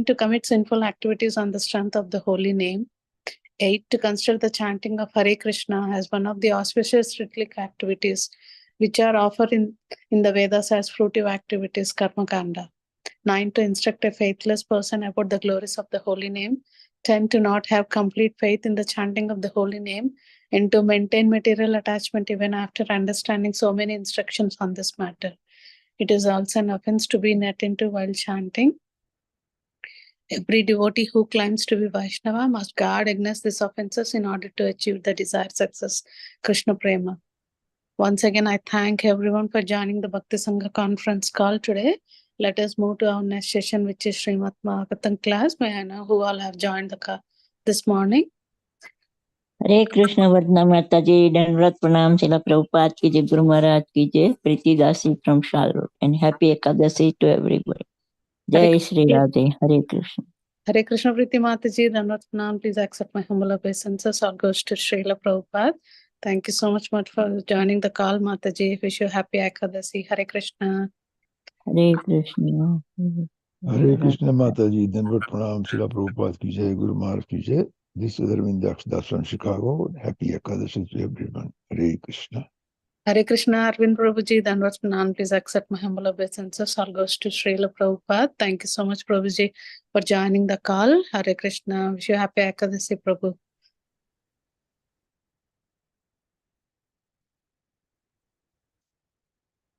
to commit sinful activities on the strength of the holy name. 8. To consider the chanting of Hare Krishna as one of the auspicious ritual activities which are offered in the Vedas as fruitive activities, karma kanda. 9. To instruct a faithless person about the glories of the holy name. 10. To not have complete faith in the chanting of the holy name and to maintain material attachment even after understanding so many instructions on this matter. It is also an offense to be net into while chanting. Every devotee who claims to be Vaishnava must guard against these offenses in order to achieve the desired success, Krishna Prema. Once again, I thank everyone for joining the Bhakti Sanga conference call today. Let us move to our next session, which is Srimad Bhagavatam class. May I know who all have joined the call this morning? हरे कृष्ण वंदना माता जी, दंडवत प्रणाम शिला प्रभुपाद की जय, गुरु महाराज की जय, Priti Dasi from Charlotte and happy Ekadashi to everybody. जय श्री राधे। हरे Krishna. Hare Krishna, Priti Mataji, Dhanvat Pranam. Please accept my humble obeisances. All goes to Srila Prabhupada. Thank you so much for joining the call, Mataji. Wish you happy Ekadasi. Hare Krishna. Hare Krishna. Hare Krishna Mataji, Dhanvat Pranam, Srila Prabhupada ki jai, Guru Maharaj ki jai. This is Arvind Das from Chicago. Happy Ekadashi to everyone. Hare Krishna. Hare Krishna, Arvind Prabhuji, Dhanvat Pranam. Please accept my humble obeisances. All goes to Srila Prabhupada. Thank you so much, Prabhuji, for joining the call. Hare Krishna. Wish you happy Ekadasi, Prabhu.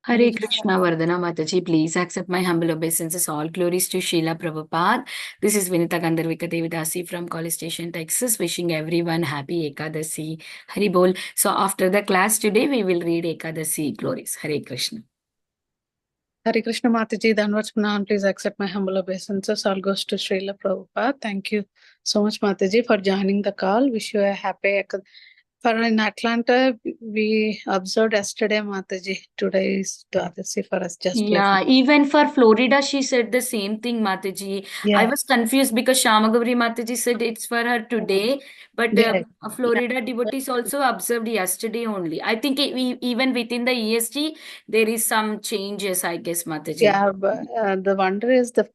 Hare Krishna, Vardhana Mataji, please accept my humble obeisances. All glories to Srila Prabhupada. This is Vinita Gandharvika Devidasi from College Station, Texas, wishing everyone happy Ekadasi. Hari Bol. So after the class today, we will read Ekadasi glories. Hare Krishna. Hare Krishna Mataji, Dhanvat Pranam. Please accept my humble obeisances. All goes to Srila Prabhupada. Thank you so much, Mataji, for joining the call. Wish you a happy Ekadasi. For in Atlanta, we observed yesterday, Mataji. Today is Dwadasi for us. Just Yeah, even for Florida, she said the same thing, Mataji. Yeah. I was confused because Shamagauri Mataji said it's for her today, but Florida devotees also observed yesterday only. I think even within the EST, there is some changes, I guess, Mataji. Yeah, but the wonder is the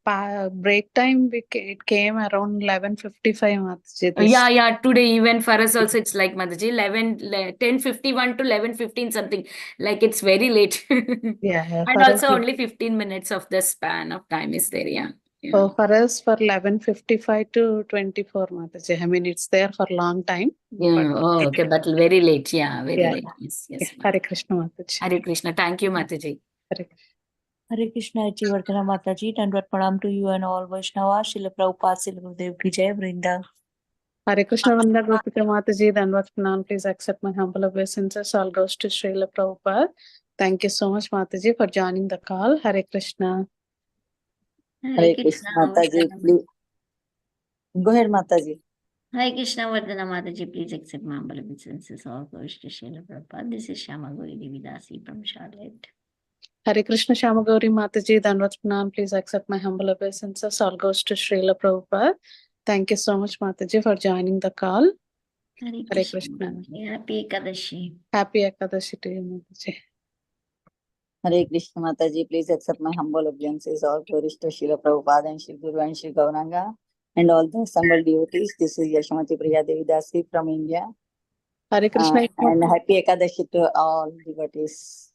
break time, it came around 11:55, Mataji. Yeah, today even for us also it's like Mataji, 10:51 to 11:15 something, like it's very late. Yeah. And also only 15 minutes of the span of time is there, yeah. So for us, for 11:55 to 24, Mataji. I mean, it's there for a long time. Yeah, okay, but very late, yeah, very late. Yes. Hare Krishna, Mataji. Hare Krishna, thank you, Mataji. Hare Krishna ji, Vardhana Mataji, Dhanvat Pranam to you and all Vaishnavas. Srila Prabhupada, Srila Gurudev ki jai, Vrinda. Hare Krishna, Vanda Gopika Mataji, Dhanvat Pranam. Please accept my humble obeisances. All goes to Srila Prabhupada. Thank you so much, Mataji, for joining the call. Hare Krishna. Hare Krishna Mataji, please. Go ahead, Mataji. Hare Krishna, Vardhana Mataji, please accept my humble obeisances. All goes to Srila Prabhupada. This is Shamagauri Devidasi from Charlotte. Hare Krishna, Shamagauri Mataji, Dhanvat Pranam. Please accept my humble obeisances. All goes to Srila Prabhupada. Thank you so much, Mataji, for joining the call. Hare Krishna. Happy Ekadashi. Happy Ekadashi to you, Mataji. Hare Krishna Mataji, please accept my humble obeisances. All glories to Srila Prabhupada and Shri Guru and Shri Gauranga and all the assembled devotees. This is Yashamati Priya Devidasi from India. Hare Krishna. And happy Ekadashi to all devotees.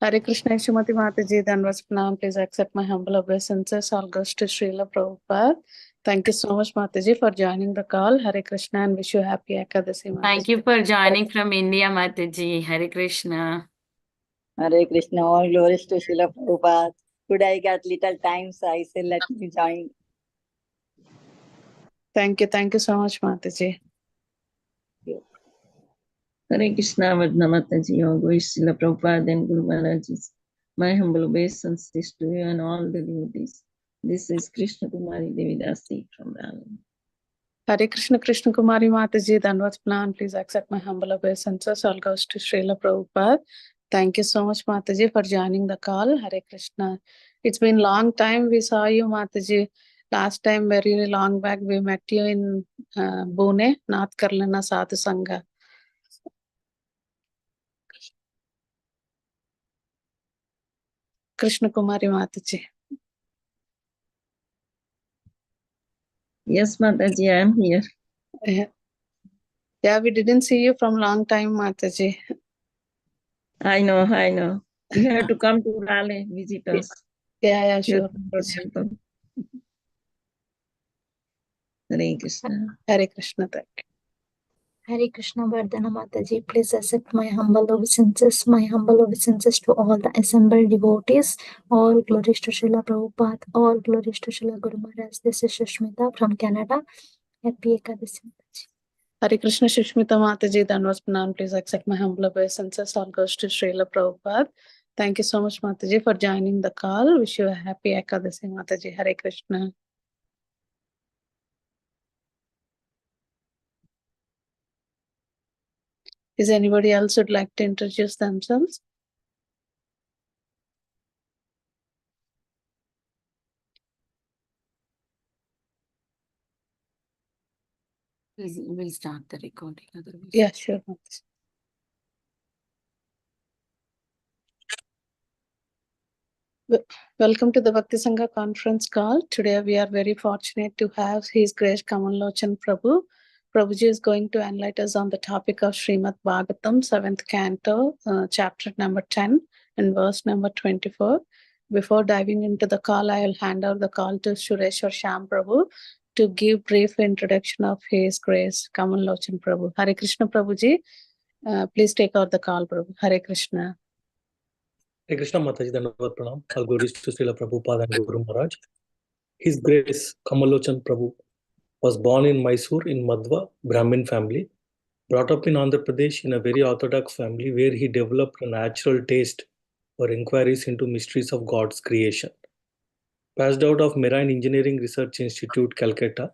Hare Krishna, Shrimati Mataji, Dhanvat Pranam. Please accept my humble obeisances. All goes to Srila Prabhupada. Thank you so much, Mataji, for joining the call. Hare Krishna and wish you happy Ekadasi, Mataji. Thank you for joining from India, Mataji. Hare Krishna. Hare Krishna, all glories to Srila Prabhupada. Today I got little time, so I said let me join. Thank you so much, Mataji. Hare Krishna, Vardhana Mataji, all glories to Srila Prabhupada and Guru Maharaj. My humble obeisances to you and all the devotees. This is Krishna Kumari Devidasi from Brahmin. Hare Krishna, Krishna Kumari Mataji, Dhanvat Pranam. Please accept my humble obeisances. All goes to Srila Prabhupada. Thank you so much, Mataji, for joining the call. Hare Krishna. It's been long time we saw you, Mataji. Last time, very long back, we met you in Pune, North Carolina Sadhu Sanga. Krishna Kumari Mataji. Yes, Mataji, I am here. Yeah, we didn't see you from long time, Mataji. I know. You have to come to Raleigh, visit us. Yeah, sure. Temple. Hare Krishna. Hare Krishna, thank you. Hare Krishna Vardhana Mataji, please accept my humble obeisances. My humble obeisances to all the assembled devotees. All glories to Srila Prabhupada. All glories to Srila Guru Maharaj. This is Sushmita from Canada. Happy Ekadasi Mataji. Hare Krishna, Sushmita Mataji, Dhanwas Pranam. Please accept my humble obeisances. All goes to Srila Prabhupada. Thank you so much, Mataji, for joining the call. Wish you a happy Ekadasi, Mataji. Hare Krishna. Is anybody else would like to introduce themselves? We'll start the recording. Otherwise. Yeah, sure. Mataji. Welcome to the Bhakti Sanga conference call. Today we are very fortunate to have His Grace Kamal Lochan Prabhu. Prabhuji is going to enlighten us on the topic of Srimad Bhagavatam 7th canto, chapter number 10 and verse number 24. Before diving into the call, I will hand over the call to Suresh or Sham Prabhu to give brief introduction of His Grace Kamal Lochan Prabhu. Hare Krishna Prabhuji, please take over the call, Prabhu. Hare Krishna. Hare Krishna Mataji, Dhanavad Pranam. All glories to Srila Prabhupada and Guru Maharaj. His Grace Kamal Lochan Prabhu was born in Mysore in Madhva, Brahmin family. Brought up in Andhra Pradesh in a very orthodox family where he developed a natural taste for inquiries into mysteries of God's creation. Passed out of Marine Engineering Research Institute, Calcutta.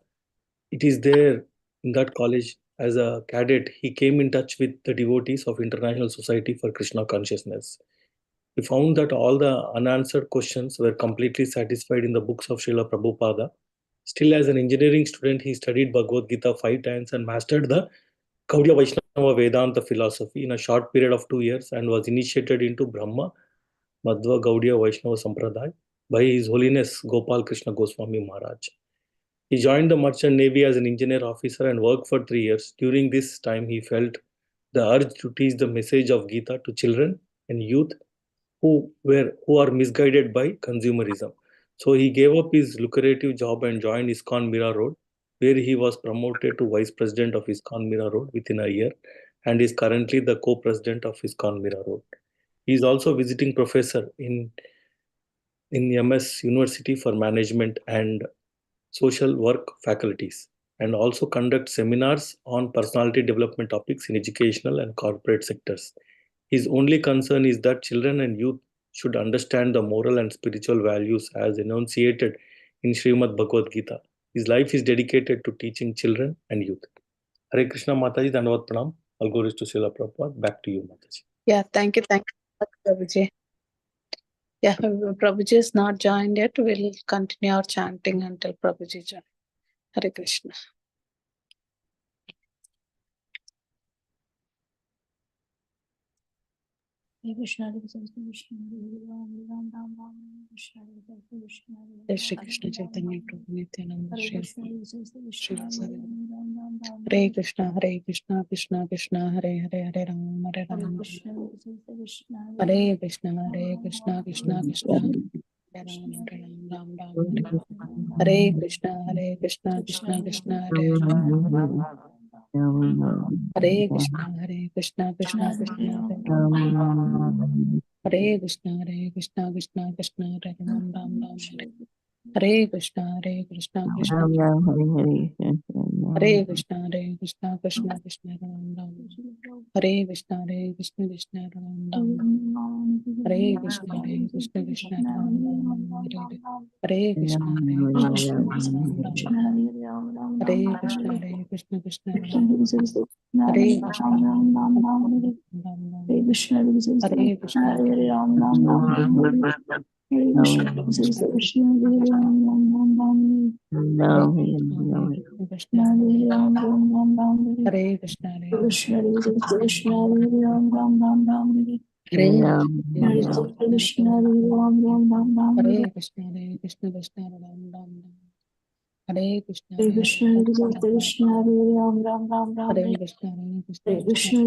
It is there in that college as a cadet he came in touch with the devotees of International Society for Krishna Consciousness. He found that all the unanswered questions were completely satisfied in the books of Srila Prabhupada. Still, as an engineering student, he studied Bhagavad Gita 5 times and mastered the Gaudiya Vaishnava Vedanta philosophy in a short period of 2 years and was initiated into Brahma Madhva Gaudiya Vaishnava Sampradaya by His Holiness Gopal Krishna Goswami Maharaj. He joined the Merchant Navy as an engineer officer and worked for 3 years. During this time, he felt the urge to teach the message of Gita to children and youth who are misguided by consumerism. So he gave up his lucrative job and joined ISKCON Mira Road, where he was promoted to vice president of ISKCON Mira Road within a year and is currently the co-president of ISKCON Mira Road. He is also visiting professor in MS University for Management and Social Work faculties, and also conducts seminars on personality development topics in educational and corporate sectors. His only concern is that children and youth should understand the moral and spiritual values as enunciated in Srimad Bhagavad Gita. His life is dedicated to teaching children and youth. Hare Krishna Mataji, Dhanavad Pranam. All glories to Srila Prabhupada. Back to you, Mataji. Yeah, thank you, Prabhuji. Yeah, Prabhuji is not joined yet. We'll continue our chanting until Prabhuji joins. Hare Krishna. Jai Shri Krishna Chaitanya Prabhu Nityananda Shri Hare Krishna Krishna Krishna Hare Hare Hare Ram Hare Ram Hare Krishna Krishna Krishna Hare Ram Hare Ram Ram Hare Krishna Krishna Krishna Hare Ram Hare Krishna Krishna Krishna Hare Krishna Krishna Krishna Hare Ram Ram Hare Krishna Krishna Krishna Hare Krishna Krishna Krishna Ram Ram Hare Krishna Krishna Ram Ram Hare Krishna Krishna Ram Ram Hare Krishna Krishna Ram Ram Hare Krishna Krishna Hare Krishna Hare Krishna Hare Krishna Hare Ram Ram Hare Krishna Krishna Ram Ram Krishna Hare Krishna Krishna Ram Ram Hare Krishna Krishna Ram Ram Hare Krishna Krishna Ram Ram Hare Krishna, Hare Krishna, Hare Krishna, Hare Ram, Ram, Ram, Ram, Hare Hare Krishna, Hare Krishna, Hare Krishna,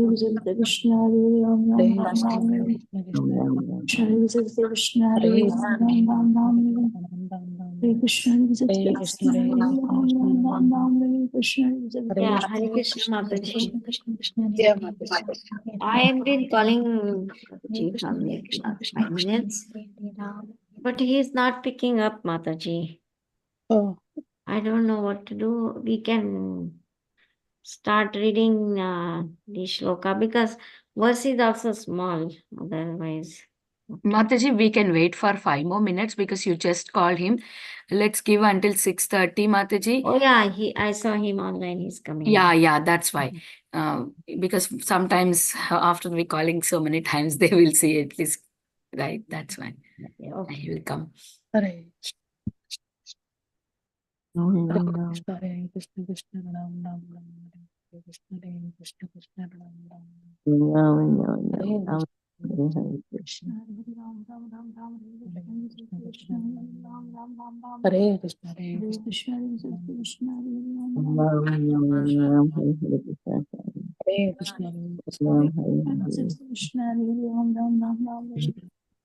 Hare Krishna, Hare Ram, Ram, Hare Ram, Krishna, Ram, Hare Hare Krishna, Krishna, Krishna, Hare Krishna, Hare Hare Ram, Ram, Ram, Ram, Hare Hare Krishna, Hare Krishna, Hare Hare Krishna, Hare Ram, Krishna, Ram, Ram, Ram, Hare Krishna, Hare Yeah, Krishna, Hare Hare Krishna, Krishna, Mataji. Krishna, Krishna, Krishna, Hare Yeah, Hare, Mataji. I have been calling Mataji from last 5 minutes, but he is not picking up, Mataji. Oh, I don't know what to do. We can start reading the shloka because verse is also small. Otherwise, Mataji, we can wait for 5 more minutes because you just called him. Let's give until 6:30, Mataji. oh yeah, I saw him online. He's coming. Yeah, that's why. Because sometimes after we calling so many times, they will see at least, right? That's why. Okay. He will come. Hare Om Krishna, Hare Krishna, Krishna, Ram, Ram, Ram, Hare Krishna, Hare Krishna, Krishna, Ram, Ram, Hare Krishna, Hare Ram, Ram, Ram, Ram, Hare Krishna, Krishna, Hare Ram, Ram, Ram, Ram, Hare Krishna, Hare Hare Krishna, Krishna, Hare Krishna, Hare Ram, Ram, Hare Krishna, Krishna, Hare Ram, Ram, Ram, Ram,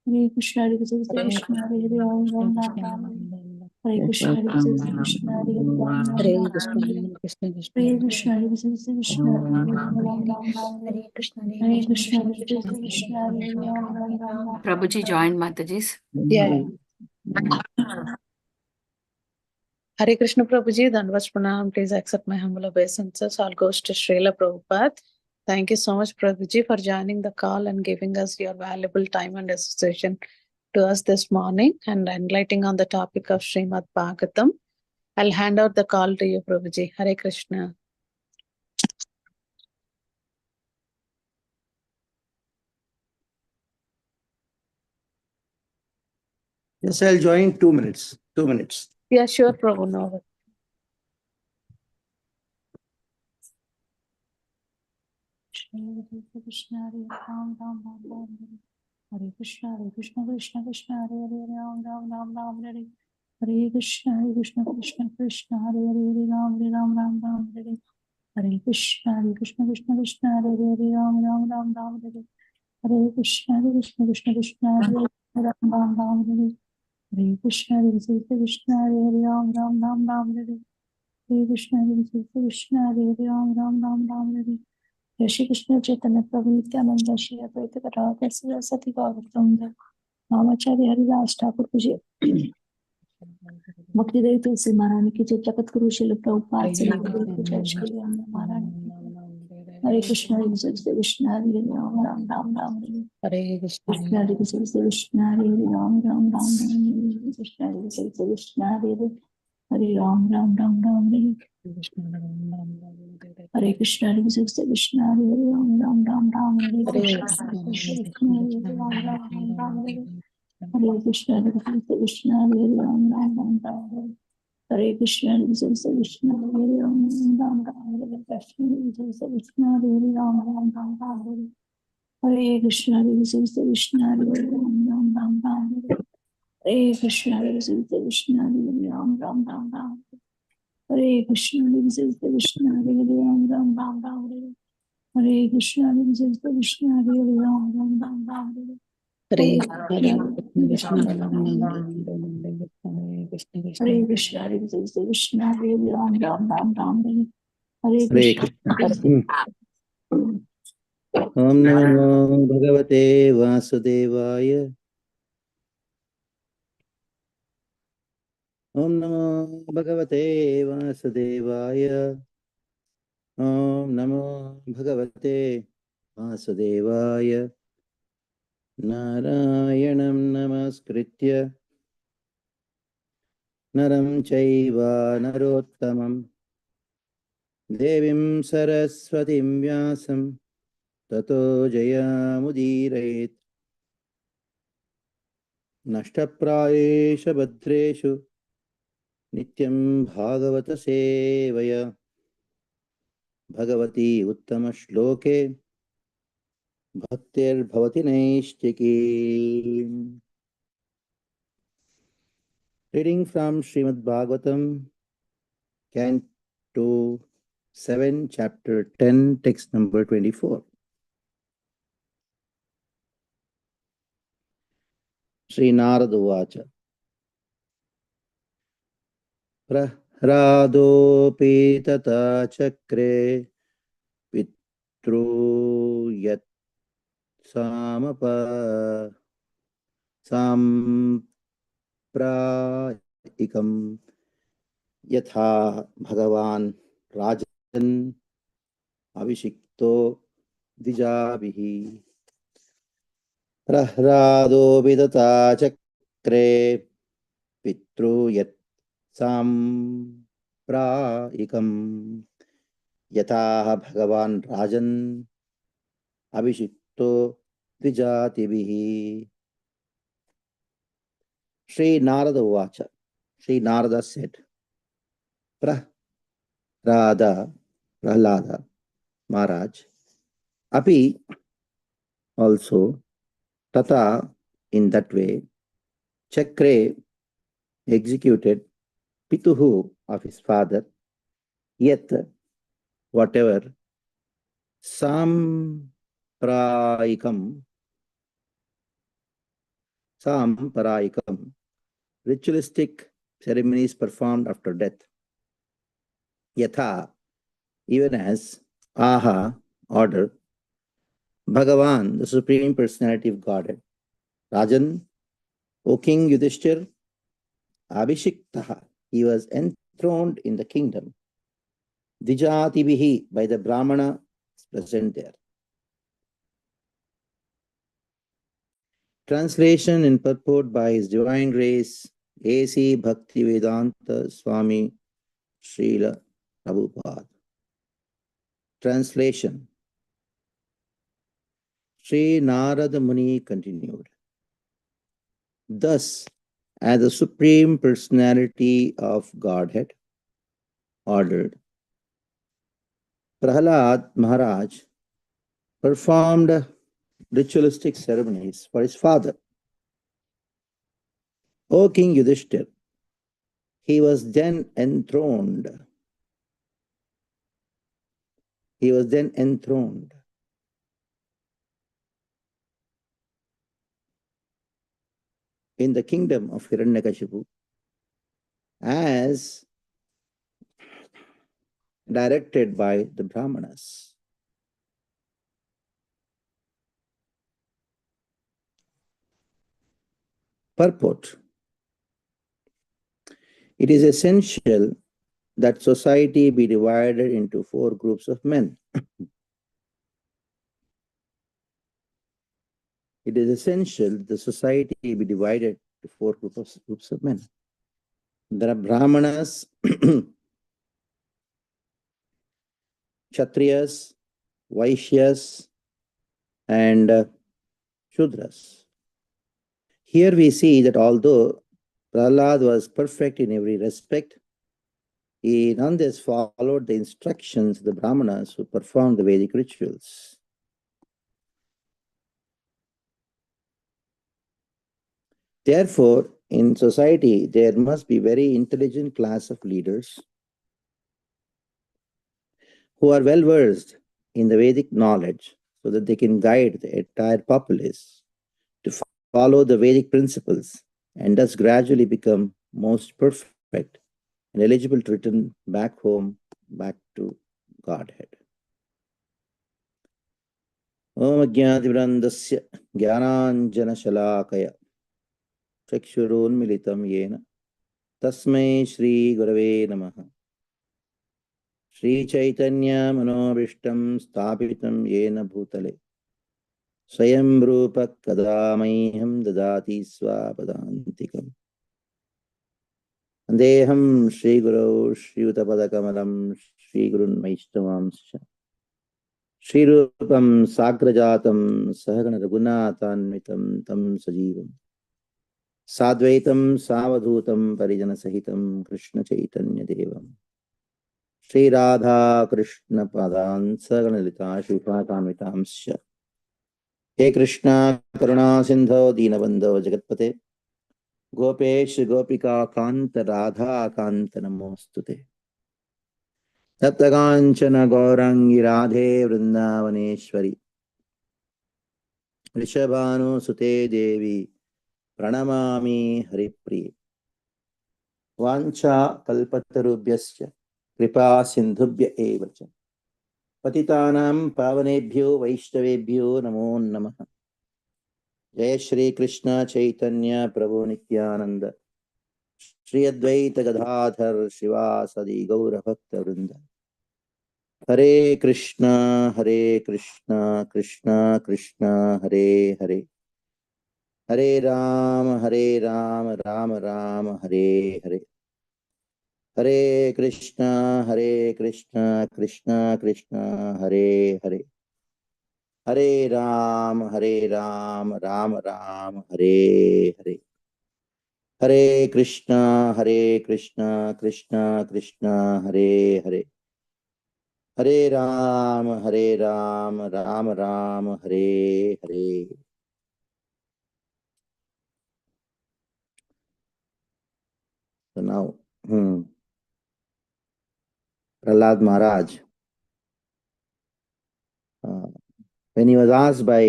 Hare Krishna, Hare Krishna, Hare Ram, Ram, Ram, Ram, Hare Krishna, Hare Krishna, Hare Ram, Ram, Ram, Hare Krishna, Hare Krishna, Hare Krishna, Hare Krishna, Hare Ram, Ram, Ram, Hare Krishna, Hare Krishna, Hare Krishna, Hare Ram, Ram, Ram, Prabhuji joined Mataji's. Yeah. Hare Krishna Prabhuji, Dandavat Pranam. Please accept my humble obeisances. All goes to Srila Prabhupada. Thank you so much, Prabhuji, for joining the call and giving us your valuable time and association to us this morning and enlightening on the topic of Srimad Bhagavatam. I'll hand out the call to you, Prabhuji. Hare Krishna. Yes, I'll join 2 minutes. 2 minutes. Yeah, sure, Prabhu. No. Krishna, Hare Ram, Ram, Ram, Ram, Hare Krishna, Hare Krishna, Krishna, Krishna, Hare Hare, Ram, Ram, Ram, Ram, Hare Hare Krishna, Krishna, Krishna, Hare Hare, Ram, Ram, Ram, Ram, Hare Hare Krishna, Krishna, Krishna, Hare Hare, Ram, Ram, Ram, Ram, Hare Hare Krishna, Krishna, Krishna, Hare Hare, Ram, Ram, Ram, Hare Hare Krishna, Krishna, Hare Hare, Ram, Ram, Ram, Ram, Hare Hare Krishna, Krishna, Hare Hare, Ram, Ram, Ram, Ram, Hare Hare Shri Krishna Chaitanya Prabhu Nityananda Shri Advaita Gadadhar Saraswati Gaurakranda Namacharya Haridas Thakur Pujya Bhakti Devi Tulsi Maharani ki Jai Jagat Guru Srila Prabhupada Sri Jai Shri Ram Maharani Hare Krishna Hare Krishna Hare Ram Ram Ram Ram Hare Krishna. Krishna Hare Krishna Hare Ram Ram Ram Hare Krishna Hare Krishna Hare Ram Ram Ram Ram Hare Hare Krishna, Hare Krishna, Hare Ram, Ram, Ram, Ram, Hare Krishna, Hare Krishna, Hare Ram, Ram, Ram, Ram, Hare Krishna, Hare Krishna, Hare Ram, Ram, Ram, Ram, Hare Krishna, Hare Krishna, Hare Ram, Ram, Ram, Hare Krishna, Hare Ram, Ram, Ram, Hare Krishna, Hare Krishna, Hare Ram, Ram, Ram, Hare Krishna, Hare Krishna, Hare Ram, Ram, Ram, Hare Krishna, Hare Krishna, Hare Ram, Ram, Ram, Hare Krishna, Hare Krishna, Hare Ram, Ram, Ram, Hare Krishna, Krishna, Hare Krishna, Hare Krishna, Hare Ram, Ram, Hare Hare Krishna. Krishna. Om Namo Bhagavate Vasudevaya. Om Namo Bhagavate Vasudevaya. Om Namo Bhagavate Vasudevaya. Narayanam Namaskritya Naram Chaiva Narottamam Devim Saraswatim Vyasam Tato Jayamudiraet Nashtaprayesha Bhadreshu Nityam Bhagavata Sevaya Bhagavati Uttama Shloke Bhaktir Bhavati Naishtiki. Reading from Srimad Bhagavatam Canto 7, Chapter 10, text number 24. Sri Narada Vacha. Prahradopi tata chakre pitru yat samapa sampraikam yatha bhagavan rajan abhishekto dijabihi. Prahradopi tata chakre pitru yat sampraikam yatha bhagavan rajan abhishekto dvijatibihi. Sri Narada Vacha. Sri Narada said, Prahlada Maharaj, Api also, Tata in that way, Chakre executed Pituhu of his father, yet whatever Sampraikam, ritualistic ceremonies performed after death. Yatha, even as Aha, order, Bhagavan, the Supreme Personality of Godhead, Rajan, O King Yudhishthir, Abhishektaha, he was enthroned in the kingdom. Dijatibihi, by the Brahmana present there. Translation in purport by His Divine Grace, A.C. Bhakti Vedanta Swami Srila Prabhupada. Translation. Sri Narada Muni continued. Thus, as the Supreme Personality of Godhead ordered, Prahlad Maharaj performed ritualistic ceremonies for his father. O King Yudhishthir, he was then enthroned. In the kingdom of Hiranyakashipu as directed by the Brahmanas. Purport. It is essential that society be divided into 4 groups of men. It is essential that the society be divided into 4 groups of men. There are Brahmanas, Kshatriyas, Vaishyas, and Shudras. Here we see that although Prahlad was perfect in every respect, he nonetheless followed the instructions of the Brahmanas who performed the Vedic rituals. Therefore, in society, there must be very intelligent class of leaders who are well versed in the Vedic knowledge so that they can guide the entire populace to follow the Vedic principles and thus gradually become most perfect and eligible to return back home, back to Godhead. Om Ajnativrandasya Jnananjana Shalakaya Chakshurunmilitam Yena Tasmai Shri Gurave Namaha. Shri Chaitanya Manobishtam Stapitam Yena Bhutale Swayam Rupa Kadamayham Dadati Swapadantikam. Andeham Shri Guru Shri Utapadakamalam Shri Gurun Maishtamamsha Shri Rupam Sagrajatam Sahagana Raghunathanvitam Tam Sajivam Sadvaitam Savadhutam Parijana Sahitam Krishna Chaitanya Devam Shri Radha Krishna Padan Sagana Lita Shripatanvitamsha. He Krishna Karuna Sindho Dinabandho Jagatpate Gopesh Gopika Kanta Radha Kanta Namostute. Taptakanchana Gaurangi Radhe Vrindavaneshwari Rishabhanu Sute Devi Pranamami Haripriye Vancha Kalpatarubhyascha Kripa Sindhubhya Evacha Patitanam Pavanebhyo Vaishnavebhyo Namo Namaha Jai Shri Krishna Chaitanya Prabhu Nityananda Shri Advaita Gadadhar Shivasadi Gaura Bhakta Vrinda Hare Krishna, Krishna Krishna, Hare Hare. Hare Ram, Ram Ram, Hare Hare. Hare Krishna, Krishna Krishna, Hare Hare. Hare Ram, Ram Ram, Hare Hare. Hare Krishna, Krishna Krishna, Hare Hare. Hare Ram, Ram Ram, Hare Hare. So now, Prahlad Maharaj, when he was asked by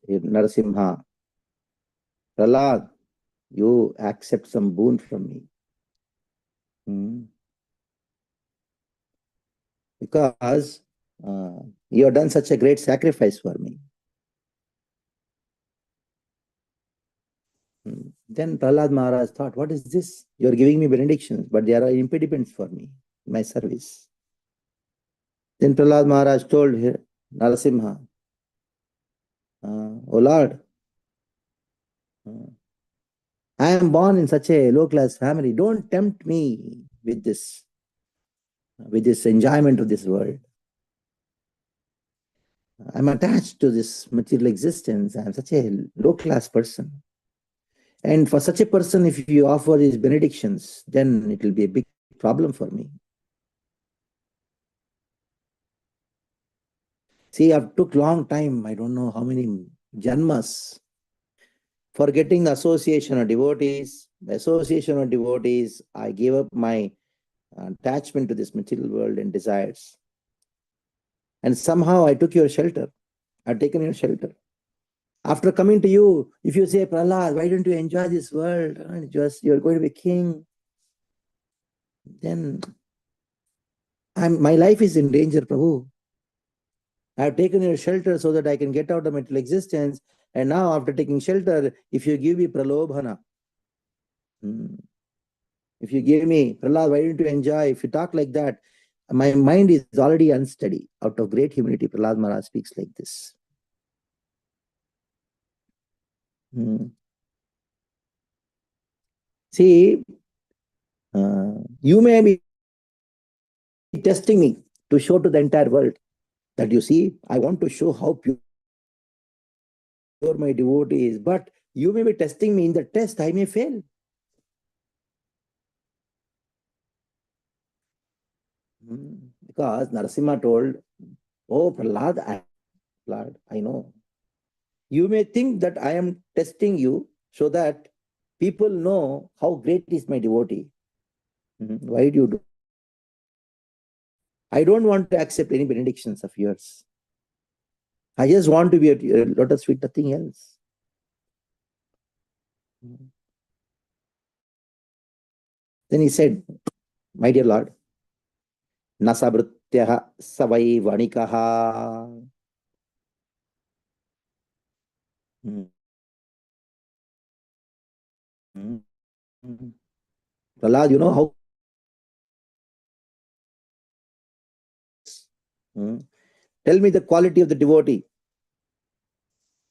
Narasimha, Prahlad, you accept some boon from me. Because you have done such a great sacrifice for me. Then Prahlad Maharaj thought, what is this? You are giving me benedictions, but there are impediments for me in my service. Then Prahlad Maharaj told Narasimha, O Lord, I am born in such a low-class family. Don't tempt me with this enjoyment of this world. I'm attached to this material existence. I'm such a low-class person. And for such a person, if you offer these benedictions, then it will be a big problem for me. See, it took long time, I don't know how many janmas, for getting the association of devotees. The association of devotees, I gave up my attachment to this material world and desires. And somehow I took your shelter. I've taken your shelter. After coming to you, if you say, Prahlad, why don't you enjoy this world? You're going to be king. Then my life is in danger, Prabhu. I have taken your shelter so that I can get out of material existence. And now after taking shelter, if you give me pralobhana, if you give me, Prahlad, why don't you enjoy? If you talk like that, my mind is already unsteady. Out of great humility, Prahlad Maharaj speaks like this. See, you may be testing me to show to the entire world that you see, I want to show how pure my devotee is. But you may be testing me in the test, I may fail. Because Narasimha told, oh Prahlad, I know. You may think that I am testing you so that people know how great is my devotee. Why do you do? I don't want to accept any benedictions of yours. I just want to be a lotus feet, nothing else. Then he said, my dear Lord, Nasabhrityaha savai vanikaha. Prahlad, you know how? Tell me the quality of the devotee.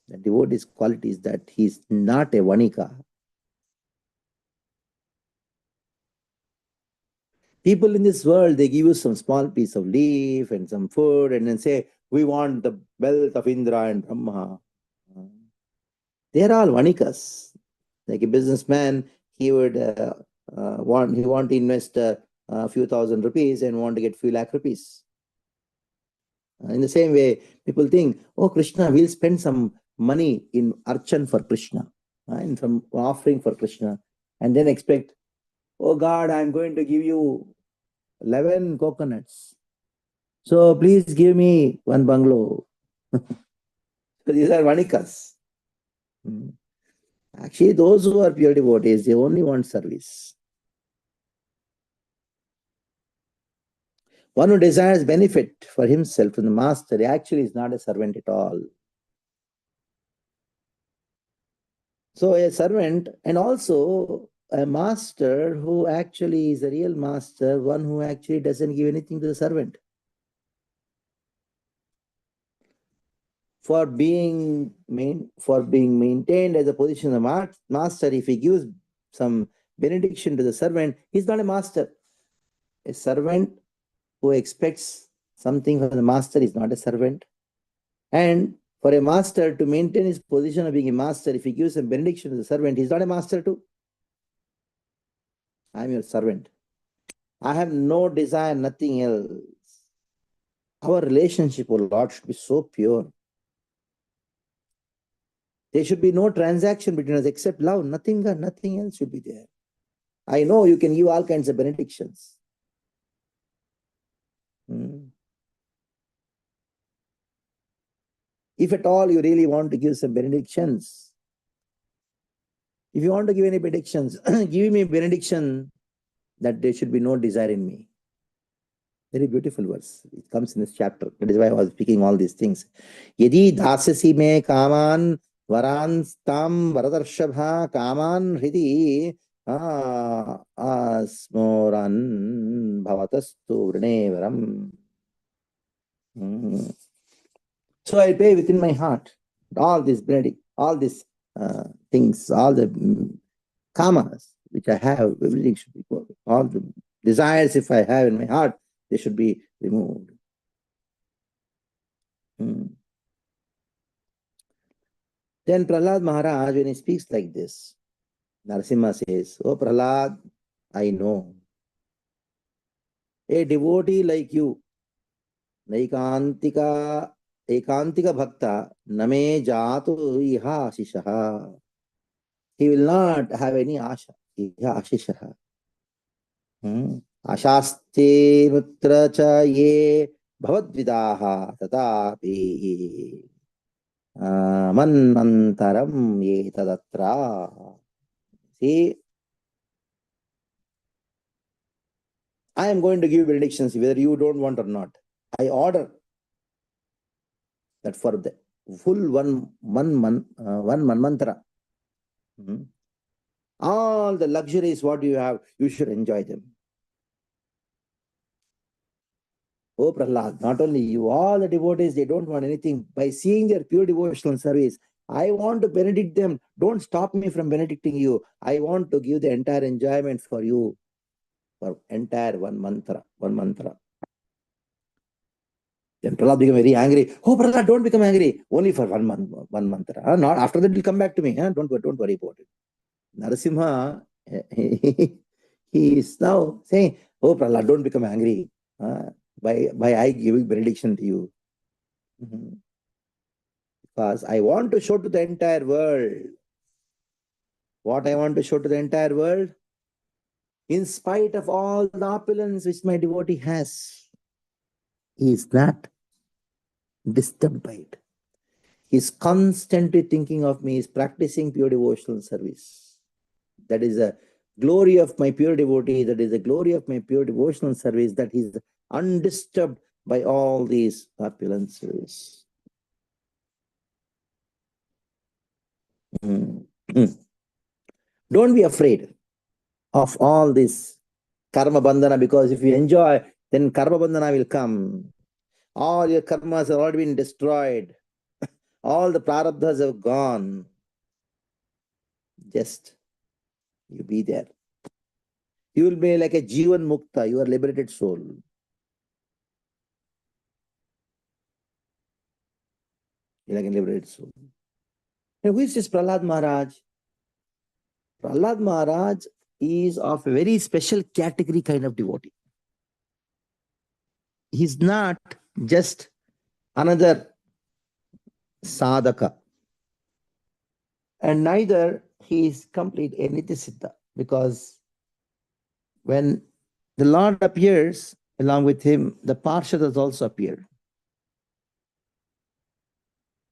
The devotee's quality is that he is not a vanika. People in this world, they give you some small piece of leaf and some food and then say, we want the wealth of Indra and Brahma. They are all vanikas. Like a businessman, he would want to invest a few thousand rupees and want to get few lakh rupees. In the same way, people think, oh, Krishna, we'll spend some money in archan for Krishna, in some offering for Krishna, and then expect, oh God, I'm going to give you 11 coconuts. So please give me one bungalow. So these are vanikas. Actually, those who are pure devotees, they only want service. One who desires benefit for himself from the master actually is not a servant at all. So a servant, and also a master who actually is a real master, one who actually doesn't give anything to the servant. For being maintained as a position of master, if he gives some benediction to the servant, he's not a master. A servant who expects something from the master is not a servant. And for a master to maintain his position of being a master, if he gives a benediction to the servant, he's not a master too. I am your servant. I have no desire, nothing else. Our relationship, O Lord, should be so pure. There should be no transaction between us except love. Nothing else should be there. I know you can give all kinds of benedictions. If at all you really want to give some benedictions, if you want to give any benedictions, give me a benediction that there should be no desire in me. Very beautiful verse. It comes in this chapter. That is why I was speaking all these things. Yadi dasasi me kaman varan tam varadarshabha kaman hridi asmoran bhavatastu vrnevaram. So I pray within my heart all this benedict, all these things, all the kamas which I have, everything should be good. All the desires if I have in my heart, they should be removed. Then Prahlad Maharaj, when he speaks like this, Narasimha says, "Oh Prahlad, I know. A devotee like you, ekantika bhakta, name jatu iha ashishaha." He will not have any asha. Iha ashishaha. Ashaste mutra cha ye bhavadvidaha tatapi manantaram ye tadatra. See, I am going to give benedictions whether you don't want or not. I order that for the full one manmantara, all the luxuries what you have, you should enjoy them. Oh Prahlad, not only you, all the devotees, they don't want anything. By seeing their pure devotional service, I want to benedict them. Don't stop me from benedicting you. I want to give the entire enjoyment for you, for entire one mantra. Then Prahlad became very angry. Oh Prahlad, don't become angry. Only for one mantra. Not after that, it will come back to me. Don't worry about it. Narasimha, he is now saying, oh Prahlad, don't become angry. By I giving benediction to you. Because I want to show to the entire world. What I want to show to the entire world? In spite of all the opulence which my devotee has, he is not disturbed by it. He is constantly thinking of me, is practicing pure devotional service. That is the glory of my pure devotee, that is the glory of my pure devotional service, that he is undisturbed by all these opulences. Don't be afraid of all this karma bandhana, because if you enjoy, then karma bandhana will come. All your karmas have already been destroyed. All the prarabdhas have gone. Just you be there. You will be like a Jivan Mukta, you are liberated soul. You're like a liberated soul. And who is this Prahlad Maharaj? Prahlad Maharaj is of a very special category kind of devotee. He's not just another sadhaka. And neither he is complete Nitya Siddha, because when the Lord appears, along with him, the Parshadas also appear.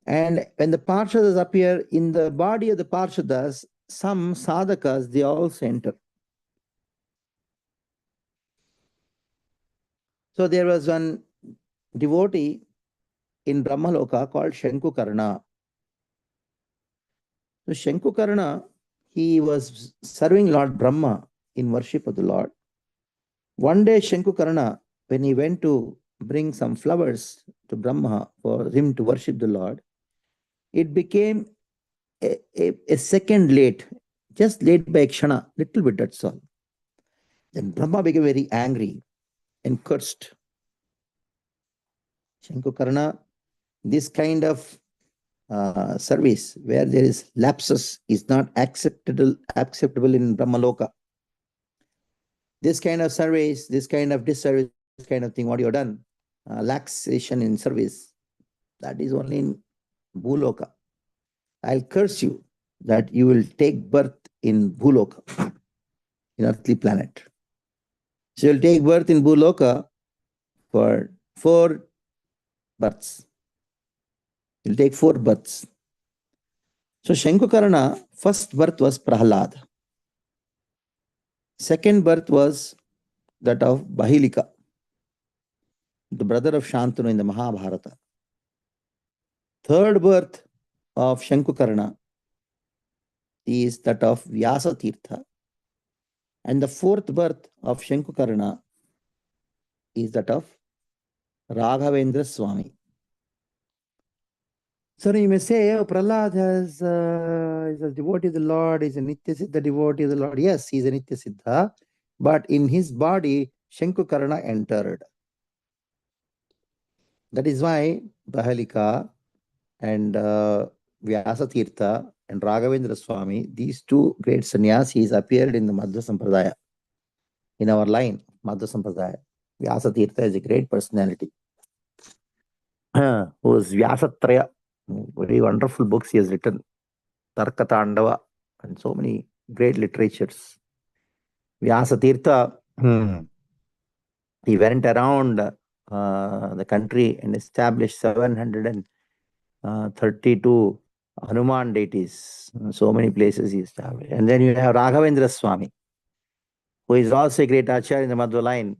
And when the Parshadas appear, in the body of the Parshadas, some sadhakas, they also enter. So there was one devotee in Brahmaloka called Shankukarna. So Shankukarna, he was serving Lord Brahma in worship of the Lord. One day Shankukarna, when he went to bring some flowers to Brahma for him to worship the Lord, it became a second late, just late by a kshana, little bit, that's all. Then Brahma became very angry and cursed. Shankukarna, this kind of service where there is lapses is not acceptable in Brahmaloka. This kind of service, this kind of disservice, this kind of thing, what you have done, laxation in service, that is only in Bhuloka. I'll curse you that you will take birth in Bhuloka, in earthly planet. So you'll take birth in Bhuloka for 4 births. You'll take 4 births. So Shankukarna, first birth was Prahlad. Second birth was that of Bahilika, the brother of Shantanu in the Mahabharata. Third birth of Shankukarna is that of Vyasa Tirtha. And the fourth birth of Shankukarna is that of Raghavendra Swami. So you may say, oh, Prahlad is a devotee of the Lord, is a Nitya Siddha devotee of the Lord. Yes, he is a Nitya Siddha, but in his body, Shankukarna entered. That is why Bahalika and Vyasa Tirtha and Raghavendra Swami, these 2 great sannyasis appeared in the Madhva Sampradaya, in our line, Madhva Sampradaya. Vyasa Tirtha is a great personality, who is Vyasatraya. Very wonderful books he has written, Tarka Tandava, and so many great literatures. Vyasa Tirtha, he went around the country and established 732 Hanuman deities. So many places he established. And then you have Raghavendra Swami, who is also a great acharya in the Madhva line.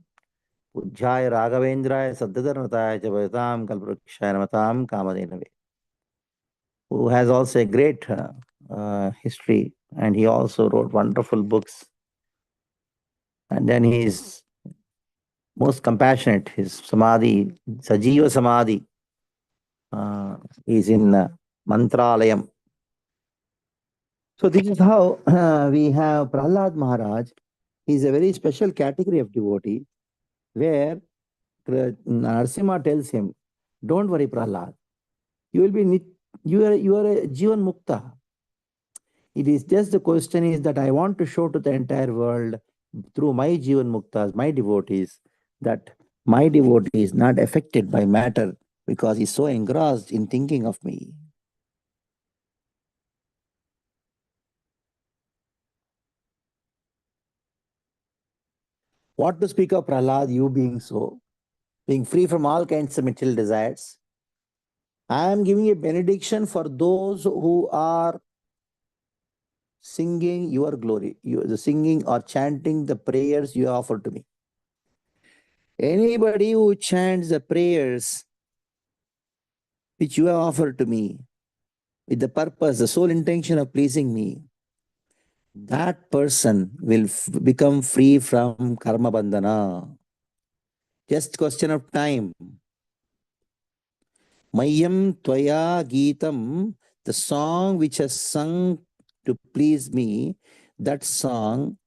Pujjaya Raghavendraya Saddhadarmataya Javatam Kalpurukshaya Namatam Kamadenave, who has also a great history, and he also wrote wonderful books. And then he is most compassionate. His Samadhi, Sajiva Samadhi, is in Mantralayam. So this is how we have Prahlad Maharaj. He is a very special category of devotee, where Narasimha tells him, don't worry, Prahlad. You will be you are a Jivan Mukta. It is just the question is that I want to show to the entire world through my Jivan Muktas, my devotees, that my devotee is not affected by matter because he's so engrossed in thinking of me. What to speak of Prahlad, you being so, being free from all kinds of material desires. I am giving a benediction for those who are singing your glory, the singing or chanting the prayers you offer to me. Anybody who chants the prayers which you have offered to me with the purpose, the sole intention of pleasing me, that person will become free from karma bandhana. Just question of time. Mayam Tvaya Geetam, the song which has sung to please me, that song,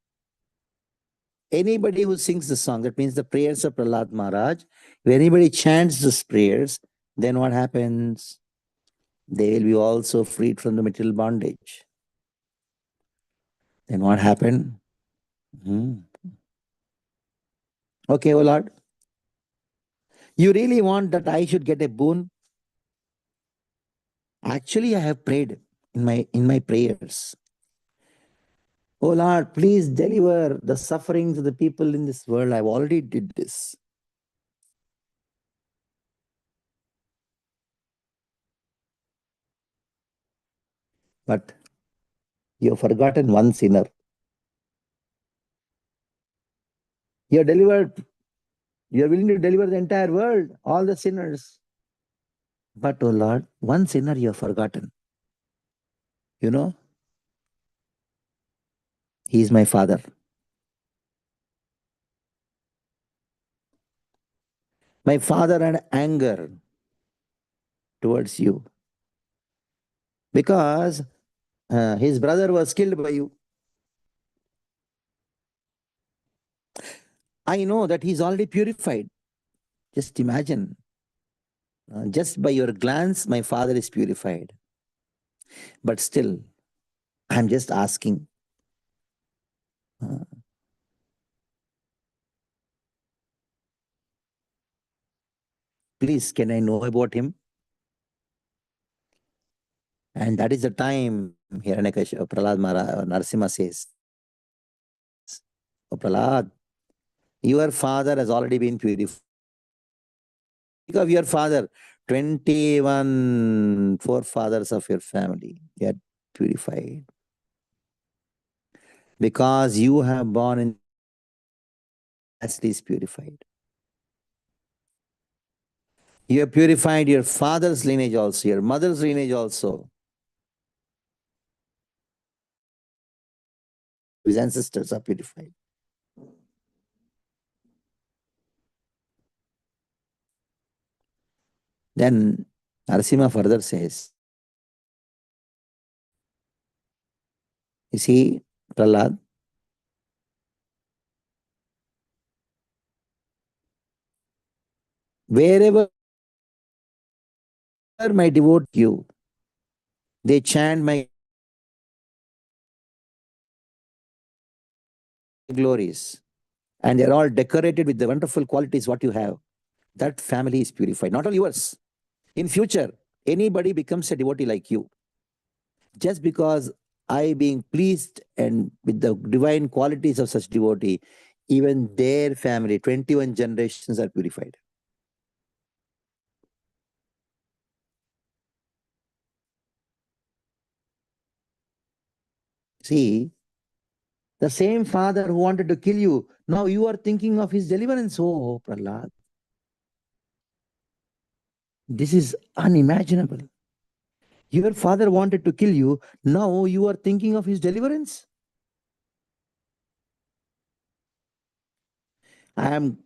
anybody who sings the song, that means the prayers of Prahlad Maharaj, if anybody chants these prayers, then what happens? They will be also freed from the material bondage. Then what happened? Okay, oh Lord, you really want that I should get a boon? Actually, I have prayed in my prayers. Oh Lord, please deliver the sufferings of the people in this world. I've already did this. But you have forgotten one sinner. You have delivered, you are willing to deliver the entire world, all the sinners. But, oh Lord, one sinner you have forgotten. You know, he is my father. My father had anger towards you because his brother was killed by you. I know that he's already purified. Just imagine, just by your glance, my father is purified. But still, I'm just asking. Please, can I know about him? And that is the time Hiranyakashipu, Prahlad Maharaj, Narasimha says, oh Prahlad, your father has already been purified. Think of your father, 21 forefathers of your family, they are purified. Because you have born in, lastly is purified. You have purified your father's lineage also, your mother's lineage also. His ancestors are purified. Then Narasimha further says, you see, Prahlad, wherever my devote you, they chant my glories, and they're all decorated with the wonderful qualities what you have. That family is purified, not only yours. In future, anybody becomes a devotee like you. Just because I being pleased and with the divine qualities of such devotee, even their family, 21 generations are purified. See, the same father who wanted to kill you, now you are thinking of his deliverance. Oh, Prahlad. This is unimaginable. Your father wanted to kill you, now you are thinking of his deliverance. I am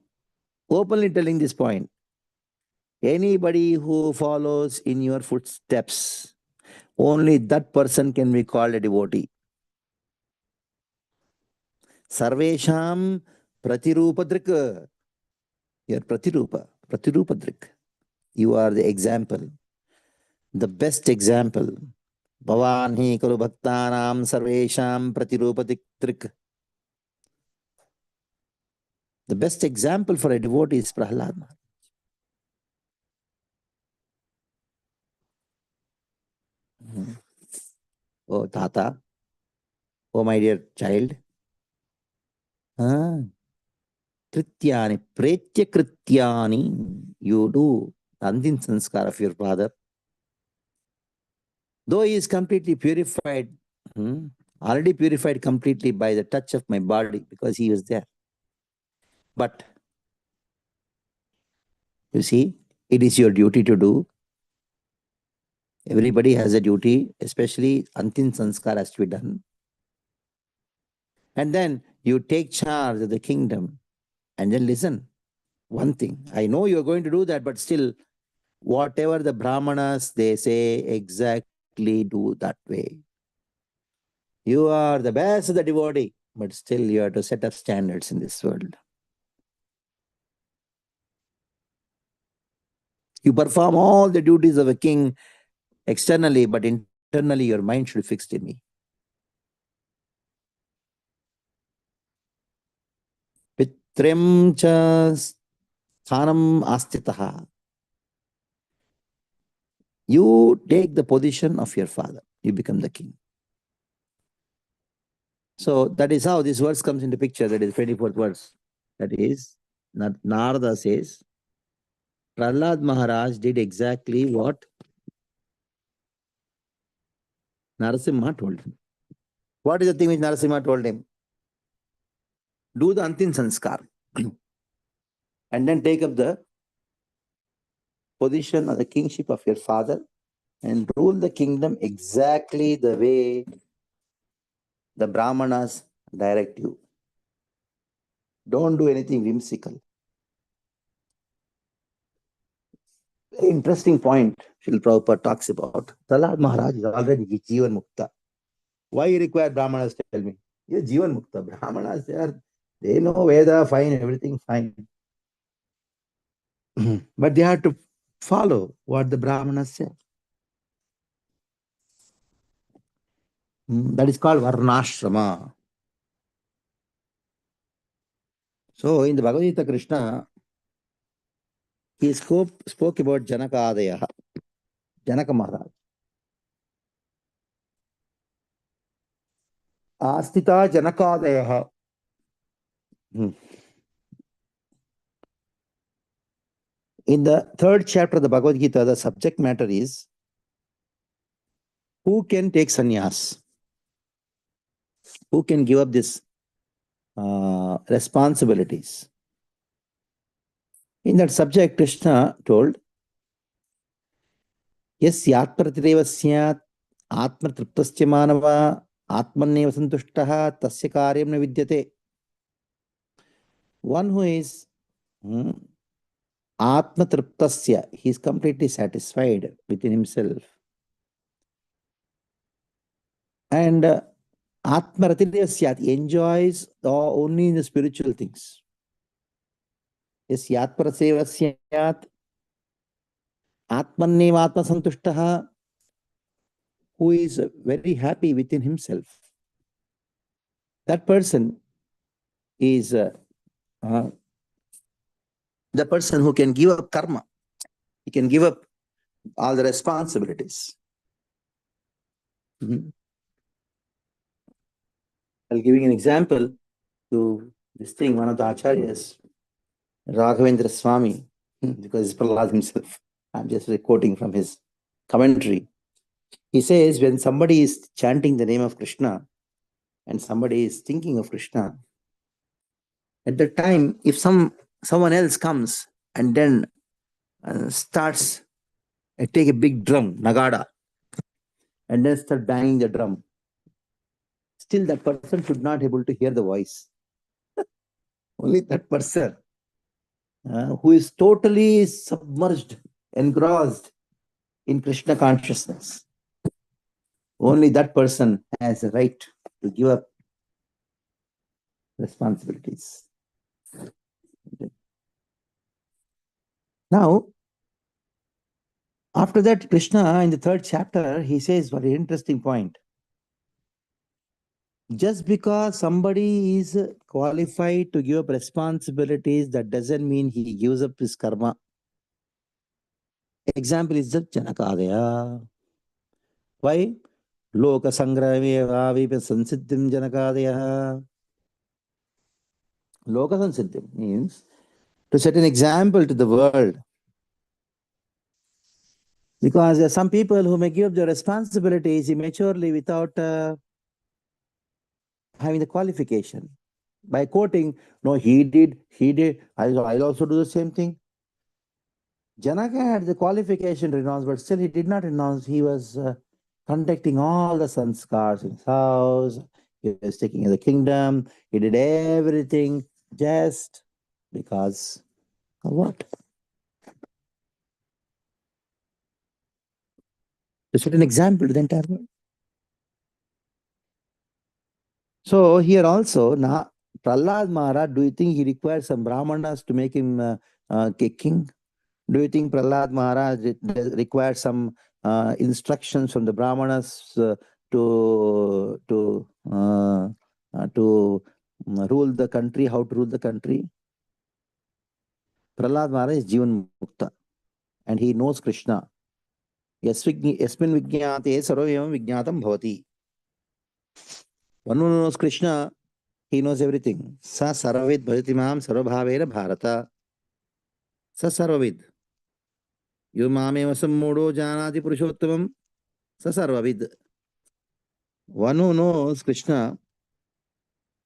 openly telling this point. Anybody who follows in your footsteps, only that person can be called a devotee. Sarvesham pratirupadrik. You are pratirupadrik. You are the example, the best example. Bhavan hi kalu bhaktanam sarvesham pratirupadrik. The best example for a devotee is Prahlad Maharaj. Oh, Tata, oh, my dear child. Krityani, pretya krityani. You do Andin sanskar of your father. Though he is completely purified, already purified completely by the touch of my body because he was there. But, you see, it is your duty to do. Everybody has a duty, especially Antin sanskar has to be done. And then you take charge of the kingdom and then listen. One thing, I know you're going to do that, but still, whatever the Brahmanas, they say, exactly do that way. You are the best of the devotee, but still you have to set up standards in this world. You perform all the duties of a king externally, but internally your mind should be fixed in me. Pitrem cha sthanam astitaha. You take the position of your father. You become the king. So that is how this verse comes into picture. That is 24th verse. That is, Narada says, Prahlad Maharaj did exactly what Narasimha told him. What is the thing which Narasimha told him? Do the Antin Sanskar and then take up the position of the kingship of your father and rule the kingdom exactly the way the Brahmanas direct you. Don't do anything whimsical. Very interesting point Srila Prabhupada talks about. Prahlad Maharaj is already Jivan Mukta. Why you require Brahmanas? Tell me. He is Jivan Mukta. Brahmanas, they know Veda, fine, everything fine. But they have to follow what the Brahmanas say. That is called Varnashrama. So in the Bhagavad Gita, Krishna, he spoke about Janaka Maharaj. Astita Janakadayaha. In the 3rd chapter of the Bhagavad Gita, the subject matter is who can take sannyas? Who can give up this responsibilities? In that subject, Krishna told, Yes yatpratireva syat atma triptasya manava atmanneva santushtaha tasya karyam na vidyate. One who is atma triptasya, he is completely satisfied within himself. And atma ratireva syat, he enjoys only in the spiritual things. Yes yatpratireva syat atmanneva atma santushtaha, who is very happy within himself. That person is the person who can give up karma. He can give up all the responsibilities. I'll give you an example to this thing. One of the acharyas, Raghavendra Swami, because it's Prahlad himself. I'm just quoting from his commentary. He says, when somebody is chanting the name of Krishna and somebody is thinking of Krishna, at the time, if someone else comes and then starts, take a big drum, nagada, and then start banging the drum, still that person should not be able to hear the voice. Only that person who is totally submerged, engrossed in Krishna consciousness, only that person has a right to give up responsibilities. Okay. Now, after that, Krishna in the 3rd chapter, he says very interesting point. Just because somebody is qualified to give up responsibilities, that doesn't mean he gives up his karma. Example is the Janakadaya. Why? Loka sangrame vavipa sansiddhim Janakadaya. Loka sansiddhim means to set an example to the world. Because there are some people who may give up their responsibilities immaturely without having the qualification. By quoting, no, he did, I'll also do the same thing. Janaka had the qualification to renounce, but still he did not renounce. He was conducting all the sanskars in his house. He was taking the kingdom. He did everything just because of what? To set an example to the entire world. So here also, Prahlad Maharaj, do you think he requires some Brahmanas to make him king? Do you think Prahlad Maharaj requires some instructions from the Brahmanas to rule the country, how to rule the country? Prahlad Maharaj is Jivan Mukta and he knows Krishna. Yasmin Vijñāte sarvam vijñātam bhavati. One who knows Krishna, he knows everything. Sa sarvavid bhajati mam sarvabhavena bharata. Sa sarvavid. Yo mameva sammudo janati purushottamam. Sa sarvavid. One who knows Krishna,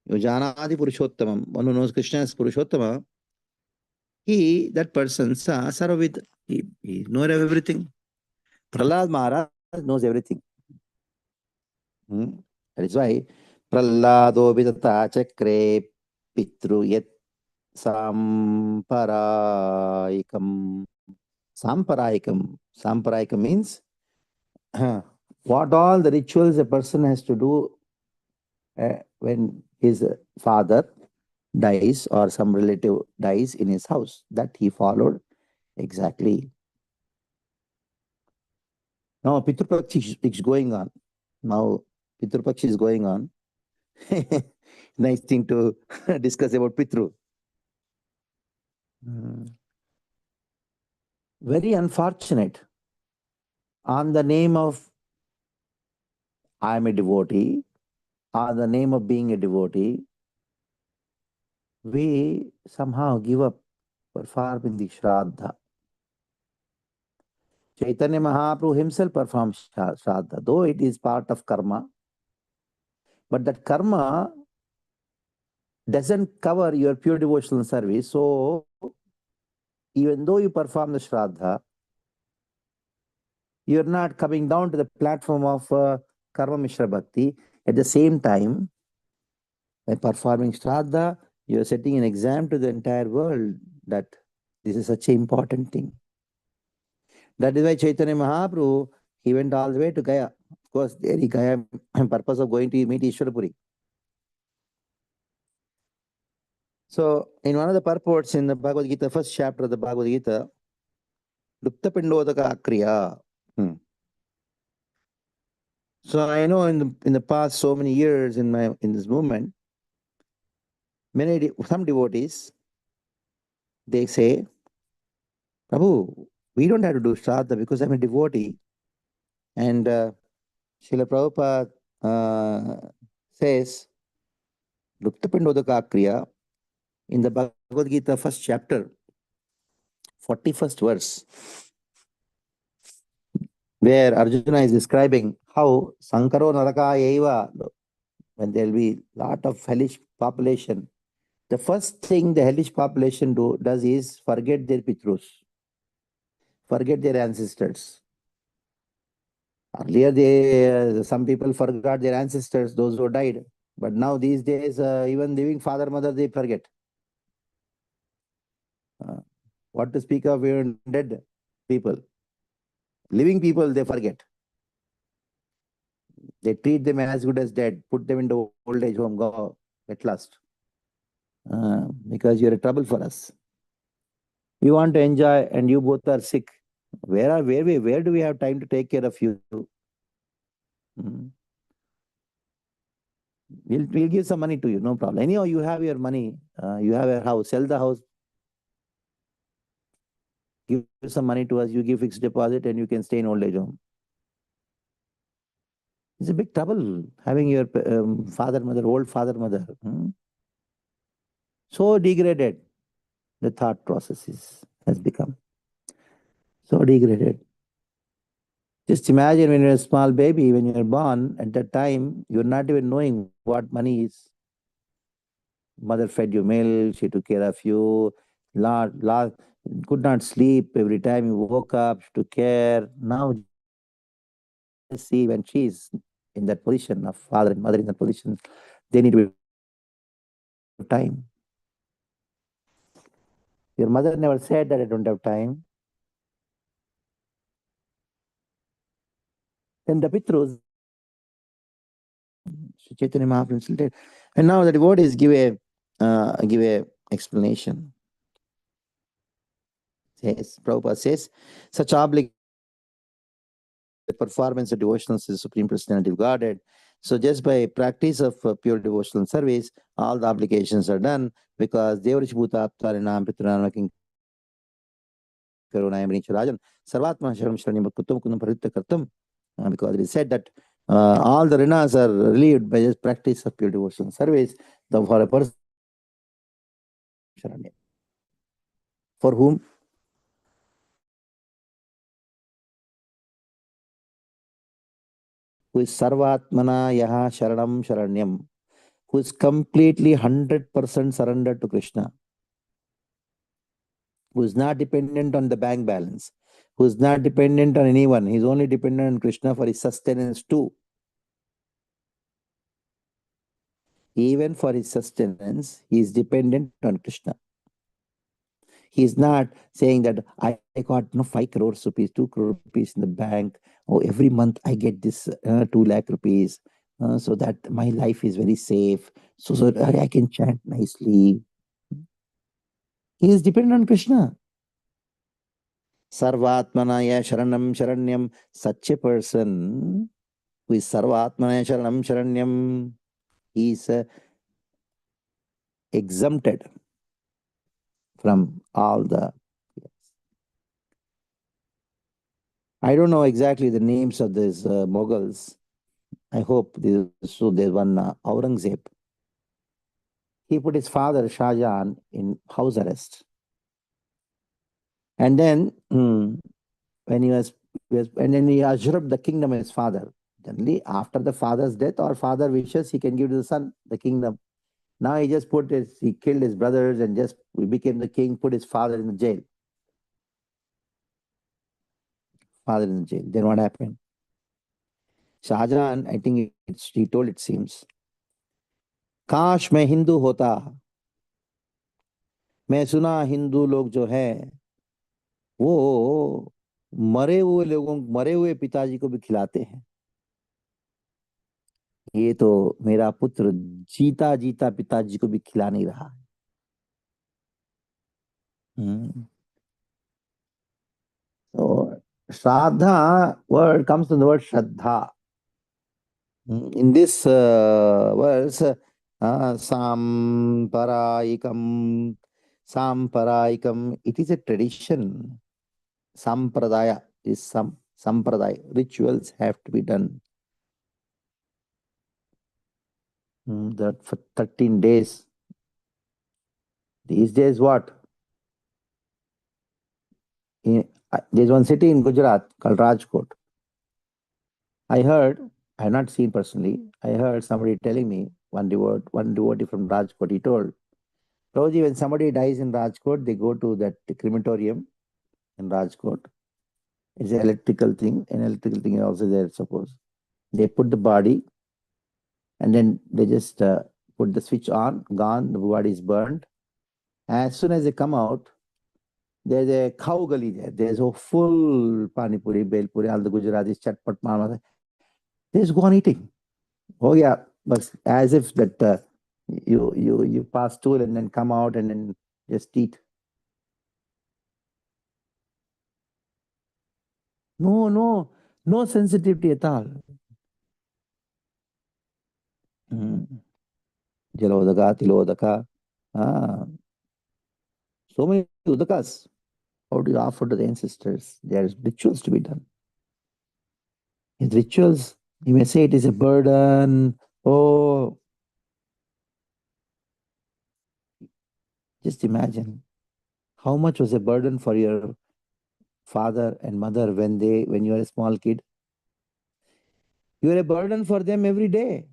yo janati purushottamam. One who knows Krishna as Purushottama, that person, sa sarvavid. He knows everything. Prahlad Maharaj knows everything. That is why Prahlado vidata chakre pitru yet samparayikam. Samparayikam means what all the rituals a person has to do when his father dies or some relative dies in his house. That he followed exactly. Now Pitrupakshi is going on. Pitrupakshi is going on. Nice thing to discuss about Pitru. Very unfortunate. On the name of I am a devotee, on the name of being a devotee, we somehow give up performing the shradha. Chaitanya Mahaprabhu himself performs shradha, though it is part of karma. But that karma doesn't cover your pure devotional service. So, even though you perform the shradha, you're not coming down to the platform of Karma Mishra Bhakti. At the same time, by performing shradha, you're setting an exam to the entire world that this is such an important thing. That is why Chaitanya Mahaprabhu, he went all the way to Gaya. Of course, there he Gaya, purpose of going to meet Ishwarapuri. So, in one of the purports in the Bhagavad Gita, first chapter of the Bhagavad Gita, Lupta Pindodaka Kriya. So I know in the past so many years in this movement, some devotees, they say, Prabhu, we don't have to do shradha because I'm a devotee. And Srila Prabhupada says, Lupta Pindodaka Kriya, in the Bhagavad Gita first chapter, 41st verse, where Arjuna is describing how Sankaro Naraka Eva, when there will be lot of hellish population, the first thing the hellish population does is forget their pitrus, forget their ancestors. Earlier, some people forgot their ancestors, those who died. But now these days, even living father, mother, they forget. What to speak of even dead people? Living people, they forget. They treat them as good as dead, put them into old age home, go at last. Because you're a trouble for us. We want to enjoy and you both are sick. Where do we have time to take care of you? We'll give some money to you, no problem. Anyhow, you have your money, you have your house, sell the house, give some money to us, you give fixed deposit and you can stay in old age home. It's a big trouble having your father, mother, old father, mother. So degraded, the thought process has become. So degraded. Just imagine when you're a small baby, when you're born, at that time, you're not even knowing what money is. Mother fed you milk, she took care of you, could not sleep every time you woke up, she took care. Now, see, when she's in that position of father and mother in that position, they need to be time. Your mother never said that I don't have time. Then the Pitrus, Chaitanya Mahaprabhu said, and now the devotees give a explanation. Yes, Prabhupada says, such obligation, the performance of devotionals is Supreme Personality of Godhead. So just by practice of pure devotional service, all the obligations are done because Devarish Bhuta Aptarinam Pitranamaking Karunayam Rajan Sarvatma Sharam Shranim Kutum Kunum Parita Kartum. Because it is said that All the rinas are relieved by this practice of pure devotion service. For a person for whom who is sarvatmana yaha sharanam sharanyam, who is completely 100% surrendered to Krishna, who is not dependent on the bank balance, who is not dependent on anyone. He is only dependent on Krishna for his sustenance too. Even for his sustenance, he is dependent on Krishna. He is not saying that I got 5 crores rupees, 2 crore rupees in the bank. Oh, every month I get this 2 lakh rupees, so that my life is very safe. So I can chant nicely. He is dependent on Krishna. Sarvatmanaya sharanam sharanyam. Such a person who is sarvatmanaya sharanam sharanyam, he is exempted from all the. I don't know exactly the names of these Mughals. I hope so. There's one Aurangzeb. He put his father Shah Jahan in house arrest, and then when he was and then he usurped the kingdom of his father. Generally, after the father's death or father wishes, he can give to the son the kingdom. Now he just he killed his brothers and just became the king. Put his father in the jail. Father in the jail. Then what happened? Shah Jahan, I think he told, it seems, काश मैं हिंदू होता, मैं सुना हिंदू लोग जो है वो मरे हुए लोगों, मरे हुए पिताजी को भी खिलाते हैं। ये तो मेरा पुत्र जीता जीता पिताजी को भी खिला नहीं रहा है। So shradha word comes from the word shraddha. In this verse, samparayikam, it is a tradition. Sampradaya is some sampradaya. Rituals have to be done. That for 13 days. These days what? There's one city in Gujarat called Rajkot. I have not seen personally, I heard somebody telling me, one devotee from Rajkot, he told, Prabhuji, when somebody dies in Rajkot, they go to that crematorium in Rajkot. It's an electrical thing is also there, suppose. They put the body and then they just put the switch on, gone, the body is burned. As soon as they come out, there's a cow gully there. There's a full pani puri, bel puri, all the Gujaratis, chatpat, mama. They just go on eating. Oh yeah, but as if that you pass stool and then come out and then just eat. No sensitivity at all. Jalodaka, tilodaka. So many udakas. How do you offer to the ancestors? There is rituals to be done. These rituals, you may say it is a burden. Oh, just imagine how much was a burden for your father and mother when you were a small kid. You were a burden for them every day,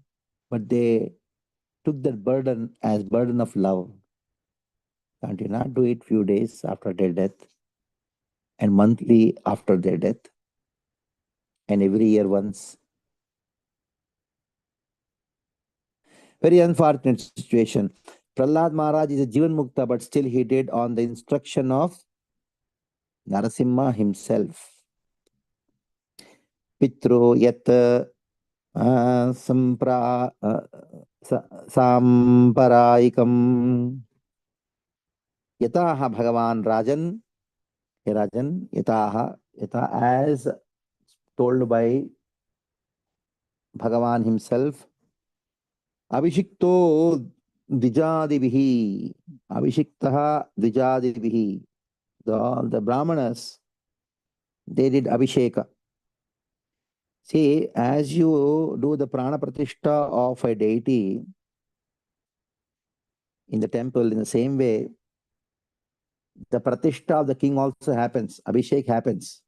but they took that burden as burden of love. Can't you not do it few days after their death and monthly after their death and every year once? Very unfortunate situation. Prahlad Maharaj is a Jivan Mukta, but still he did on the instruction of Narasimha himself. Pitro yat samparayikam yataha Bhagavan Rajan, yataha, as told by Bhagavan himself, abhishikto dijadibihi, abhishiktaha dijadibihi. The Brahmanas, they did abhisheka. See, as you do the prana pratishta of a deity in the temple, in the same way, the pratishta of the king also happens. Abhishek happens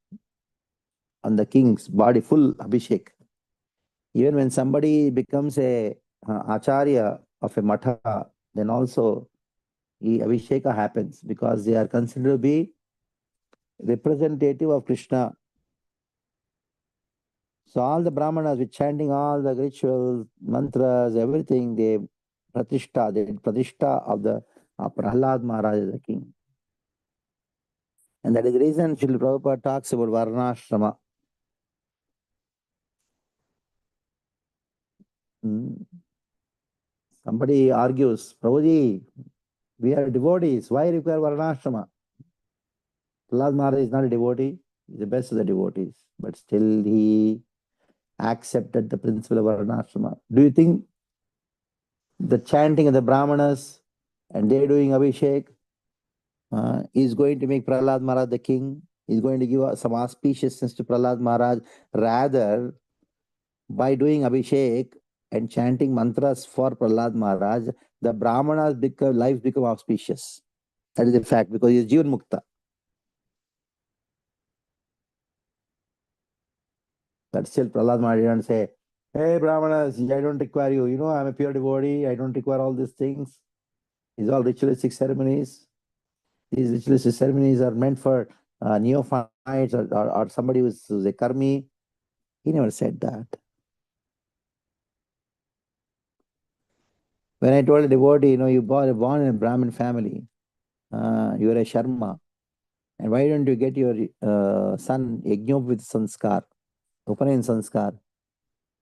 on the king's body, full abhishek. Even when somebody becomes a acharya of a matha, then also abhisheka happens because they are considered to be representative of Krishna. So all the brahmanas with chanting all the rituals, mantras, everything, they did pratishta of the Prahlad Maharaj as the king. And that is the reason Srila Prabhupada talks about varnashrama. Somebody argues, Prabhuji, we are devotees, why require varnashrama? Prahlad Maharaj is not a devotee, he is the best of the devotees, but still he accepted the principle of varnashrama. Do you think the chanting of the brahmanas and they doing abhishek is going to make Prahlad Maharaj the king? Is going to give some auspiciousness to Prahlad Maharaj? Rather, by doing abhishek and chanting mantras for Prahlad Maharaj, the brahmanas lives become auspicious. That is the fact, because he is Jivan Mukta. But still Prahlad Maharaj didn't say, hey brahmanas, I don't require you. You know, I'm a pure devotee. I don't require all these things. These are all ritualistic ceremonies. These ritualistic ceremonies are meant for neophytes or somebody who's a karmi. He never said that. When I told a devotee, you know, you born in a Brahmin family, you are a Sharma, and why don't you get your son Yajnop with sanskar, Upanayan sanskar?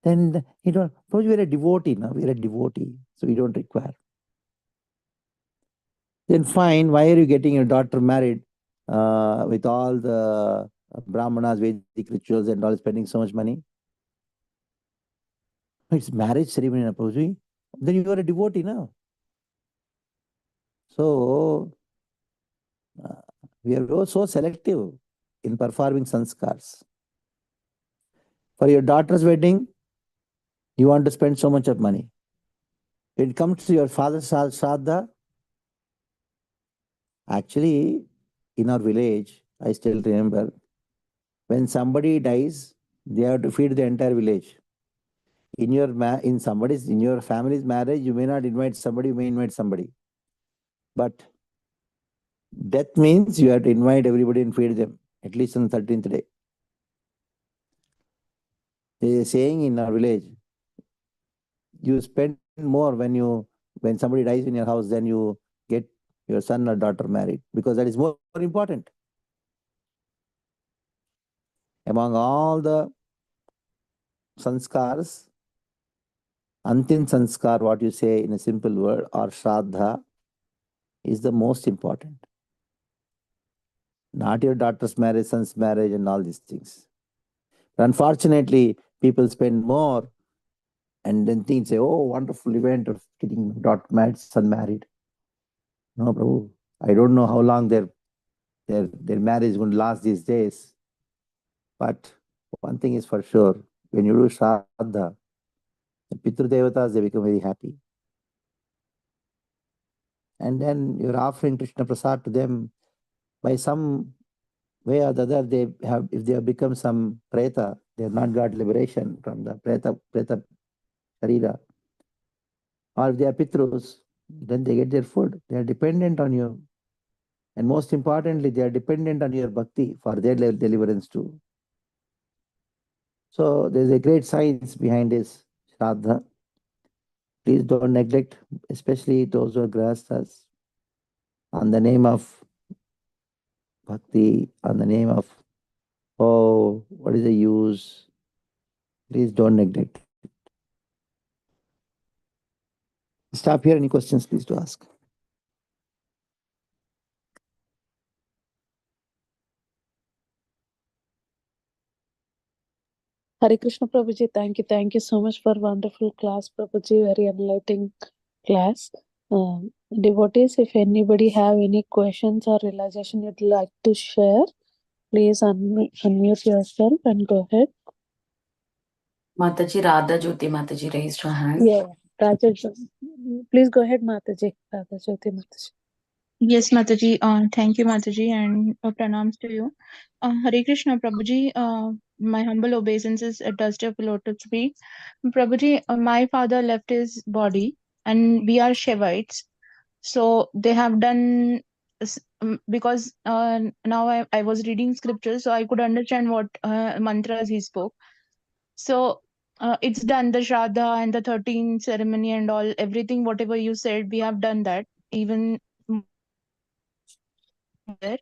Then he told, suppose we are a devotee now, we are a devotee, so we don't require. Then fine, why are you getting your daughter married with all the brahmanas, Vedic rituals and all, spending so much money? It's marriage ceremony, Prabhuji. Then you are a devotee now. So, we are so selective in performing sanskars. For your daughter's wedding, you want to spend so much of money. When it comes to your father's shradha, actually, in our village, I still remember, when somebody dies, they have to feed the entire village. In your family's marriage, you may not invite somebody, you may invite somebody. But death means you have to invite everybody and feed them, at least on the 13th day. There is a saying in our village, you spend more when somebody dies in your house than you get your son or daughter married, because that is more important. Among all the sanskars, antim sanskar, what you say in a simple word, or shradha, is the most important. Not your daughter's marriage, son's marriage, and all these things. But unfortunately, people spend more and then think, say, oh, wonderful event of getting daughter married, son married. No, Prabhu, I don't know how long their marriage is going to last these days. But one thing is for sure, when you do shradha, the Pitru Devatas, they become very happy. And then you're offering Krishna Prasad to them. By some way or the other, if they have become some preta, they have not got liberation from the preta sharira. Or if they are Pitrus, then they get their food. They are dependent on you. And most importantly, they are dependent on your bhakti for their deliverance too. So there's a great science behind this shraddha. Please don't neglect, especially those who are grahasthas, on the name of bhakti, on the name of, oh, what is the use? Please don't neglect. Stop here. Any questions, please to ask. Hare Krishna Prabhuji, thank you so much for wonderful class, Prabhuji, very enlightening class. Devotees, if anybody have any questions or realization you'd like to share, please unmute yourself and go ahead. Mataji Radha Jyoti Mataji raised her hand. Yeah, Raja, please go ahead, Mataji. Radha Jyoti Mataji. Yes, Mataji. Thank you, Mataji, and pranams to you. Hare Krishna, Prabhuji. My humble obeisances at dust of lotus feet. Prabhuji, my father left his body, and we are Shaivites. So they have done because now I was reading scriptures, so I could understand what mantras he spoke. So it's done the shradha and the 13 ceremony and all everything whatever you said we have done that even there.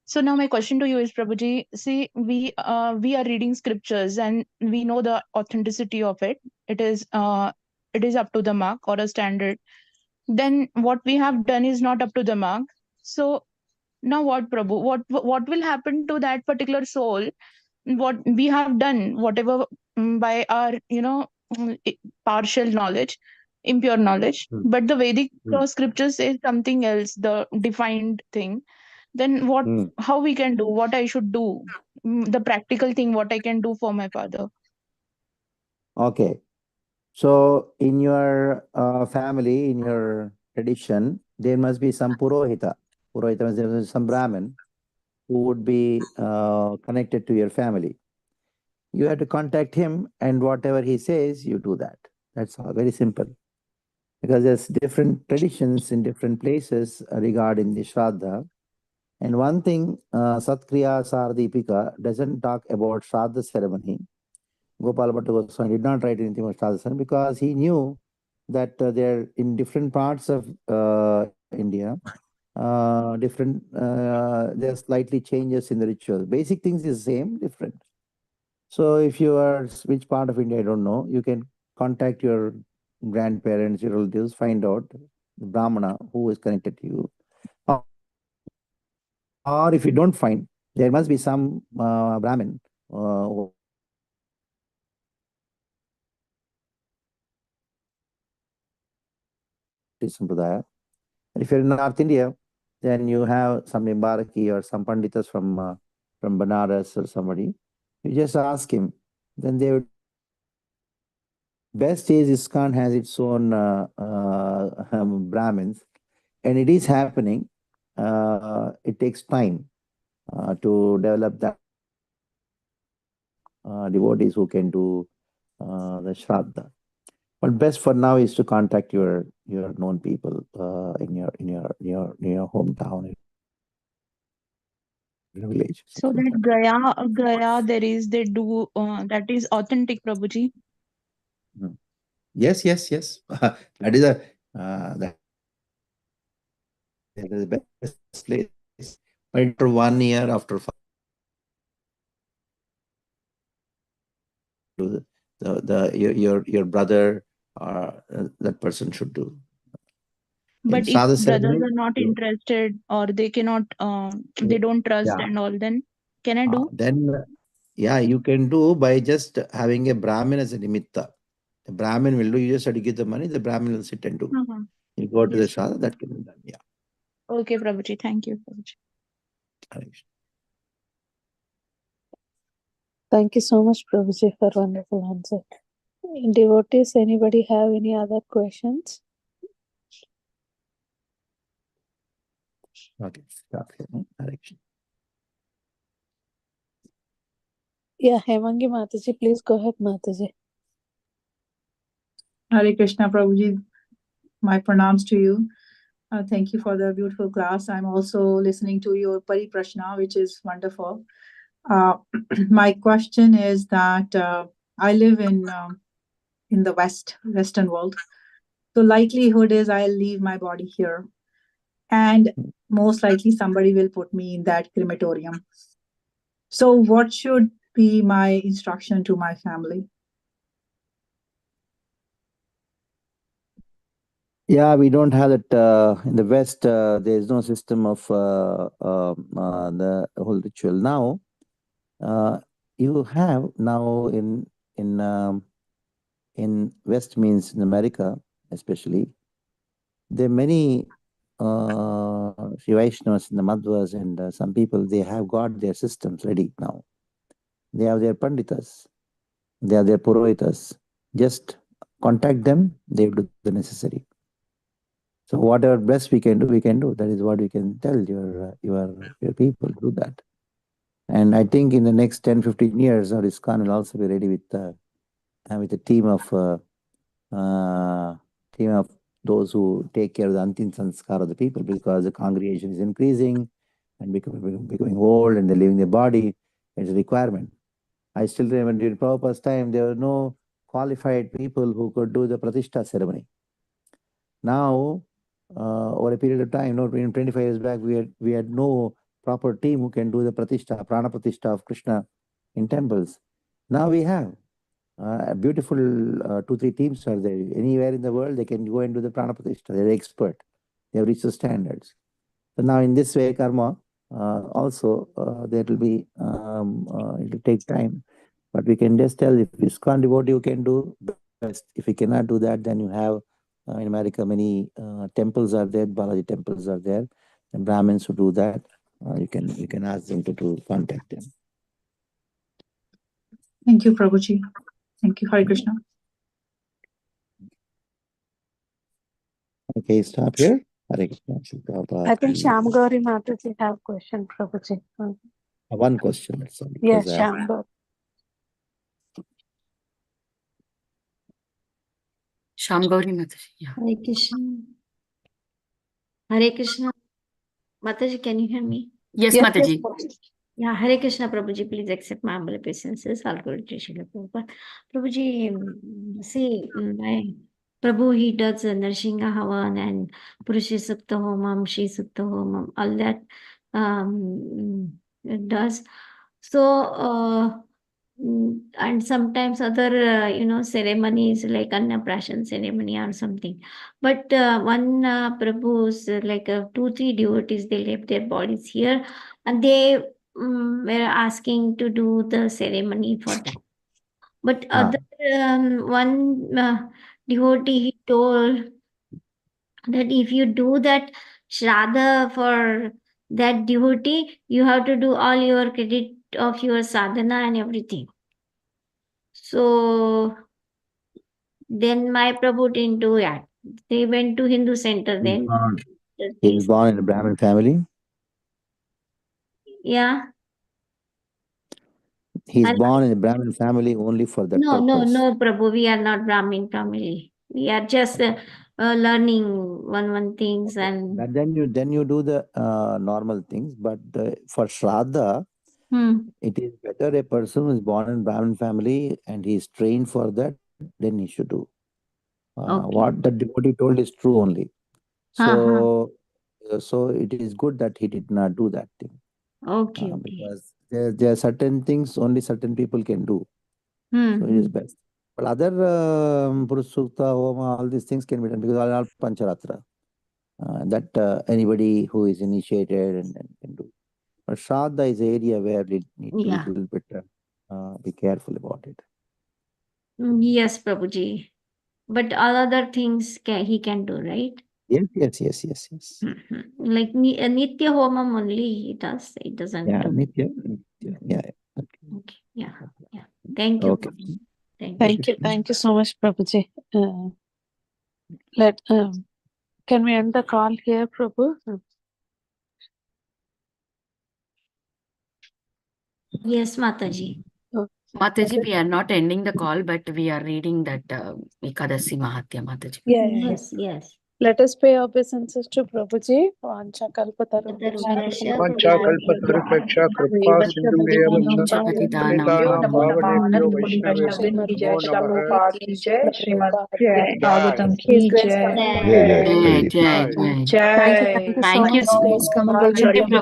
So now my question to you is, Prabhuji, see, we are reading scriptures and we know the authenticity of it. It is up to the mark or a standard. Then what we have done is not up to the mark. So now what, Prabhu? What will happen to that particular soul? What we have done, whatever by our partial knowledge, impure knowledge, but the Vedic scriptures say something else, the defined thing. Then what? How we can do? What I should do? The practical thing. What I can do for my father? Okay. So in your family, in your tradition, there must be some purohita. Purohita means there is some Brahmin who would be connected to your family. You have to contact him, and whatever he says, you do that. That's all. Very simple. Because there's different traditions in different places regarding the shradha. And one thing, Satkriya Sardipika doesn't talk about shradha ceremony. Gopal Bhatta Goswami did not write anything about shradha ceremony because he knew that they're in different parts of India. There's slightly changes in the rituals. Basic things is the same, different. So if you are which part of India, I don't know, you can contact your grandparents, your relatives, find out the Brahmana who is connected to you. Or if you don't find, there must be some Brahmin who is Sampradaya. If you're in North India, then you have some Nimbaraki or some Panditas from Banaras or somebody. You just ask him. Then they would. Best is ISKCON has its own Brahmins, and it is happening. It takes time to develop that devotees who can do the shradha. But best for now is to contact your known people in your hometown, village. So that Gaya they do that is authentic, Prabhuji. Yes. That is that is the best place. But after 1 year, after your brother that person should do. But if brothers are not interested or they cannot, they don't trust and all, then can I do? Then, yeah, you can do by just having a Brahmin as a nimitta. The Brahmin will do, you just have to give the money, the Brahmin will sit and do. You go to the shradha, that can be done, yeah. Okay, Prabhuji, thank you, Prabhuji. Thank you so much, Prabhuji, for wonderful answer. Devotees, anybody have any other questions? Okay, stop here. Yeah, Hemangi Mataji, please go ahead, Mataji. Hare Krishna, Prabhuji. My pranams to you. Thank you for the beautiful class. I'm also listening to your Pari Prashna, which is wonderful. My question is that I live in the Western world. So likelihood is I'll leave my body here. And most likely somebody will put me in that crematorium. So what should be my instruction to my family? Yeah, we don't have that in the West. There is no system of the whole ritual. Now, you have now in West means in America, especially, there are many Sri Vaishnavas and the Madhvas and some people, they have got their systems ready now. They have their Panditas. They are their purohitas. Just contact them, they will do the necessary. So whatever best we can do, we can do. That is what we can tell your people, do that. And I think in the next 10, 15 years, our ISKCON will also be ready with a team of those who take care of the Antin Sanskar of the people, because the congregation is increasing and becoming old, and they're leaving their body. It's a requirement. I still remember during Prabhupada's time, there were no qualified people who could do the pratishta ceremony. Now, over a period of time, 25 years back, we had no proper team who can do the pratishta, prana pratishta of Krishna in temples. Now we have a beautiful 2-3 teams are there. Anywhere in the world, they can go and do the prana pratishta. They're expert. They have reached the standards. So now in this way, karma, also there will be, it will take time. But we can just tell, if ISKCON devotee you can do best. If you cannot do that, then you have in America many temples are there, Balaji temples are there, and Brahmins who do that. You can ask them to contact them. Thank you, Prabhuji. Thank you, Hare Krishna. Okay, stop here. Hare Krishna. I think Shyam Gauri Mataji have question, Prabhuji. One question. That's all, Yes, Shyam Gauri. Shyam Gauri Mataji. Yeah. Hare Krishna. Hare Krishna. Mataji, can you hear me? Yes, Yes, Mataji. yes. Yeah, Hare Krishna, Prabhuji, please accept my humble obeisances. I'll go to Srila Prabhupada. Prabhuji, see, my Prabhu, he does Narsingha Havan and Purushi Sukta Homam, Shri Sukta Homam, all that it does. So, and sometimes other, ceremonies like Annaprashan ceremony or something. But one Prabhu's, like 2-3 devotees, they left their bodies here and they were asking to do the ceremony for that. But other one devotee, he told that if you do that shradha for that devotee, you have to do all your credit of your sadhana and everything. So then my Prabhu didn't do that. They went to Hindu center then. He was born in a Brahmin family. Yeah. He's born in a Brahmin family only for that purpose. No, Prabhu, we are not Brahmin family. We are just learning one things and. But then you do the normal things. But for shradha, it is better a person who is born in Brahmin family and he is trained for that, then he should do. What the devotee told is true only. So, so it is good that he did not do that thing. Okay. Because there are certain things only certain people can do. So it is best. But other Purusukta, Homa, all these things can be done because all are Pancharatra. That anybody who is initiated and can do. But Shraddha is an area where we need to be a little bit be careful about it. Yes, Prabhuji. But all other things he can do, right? Yes. Like Nitya Homam only he does. It doesn't. Yeah, Nitya. Yeah. Okay. Yeah. Thank you. Okay. Thank you so much, Prabhuji. Can we end the call here, Prabhu? Yes, Mataji. Mataji, we are not ending the call, but we are reading that Ekadasi Mahatya, Mataji. Yes. Let us pay obeisances to Prabhuji. Vancha Kalpatarubhyascha कृपा सिंधुभ्यश्च पतितानां पावनेभ्यो वैष्णवेभ्यो नमो नमः। श्रीमद् भागवतम की जय। Jai. Thank you so much, guys. Kamal Lochan Prabhuji.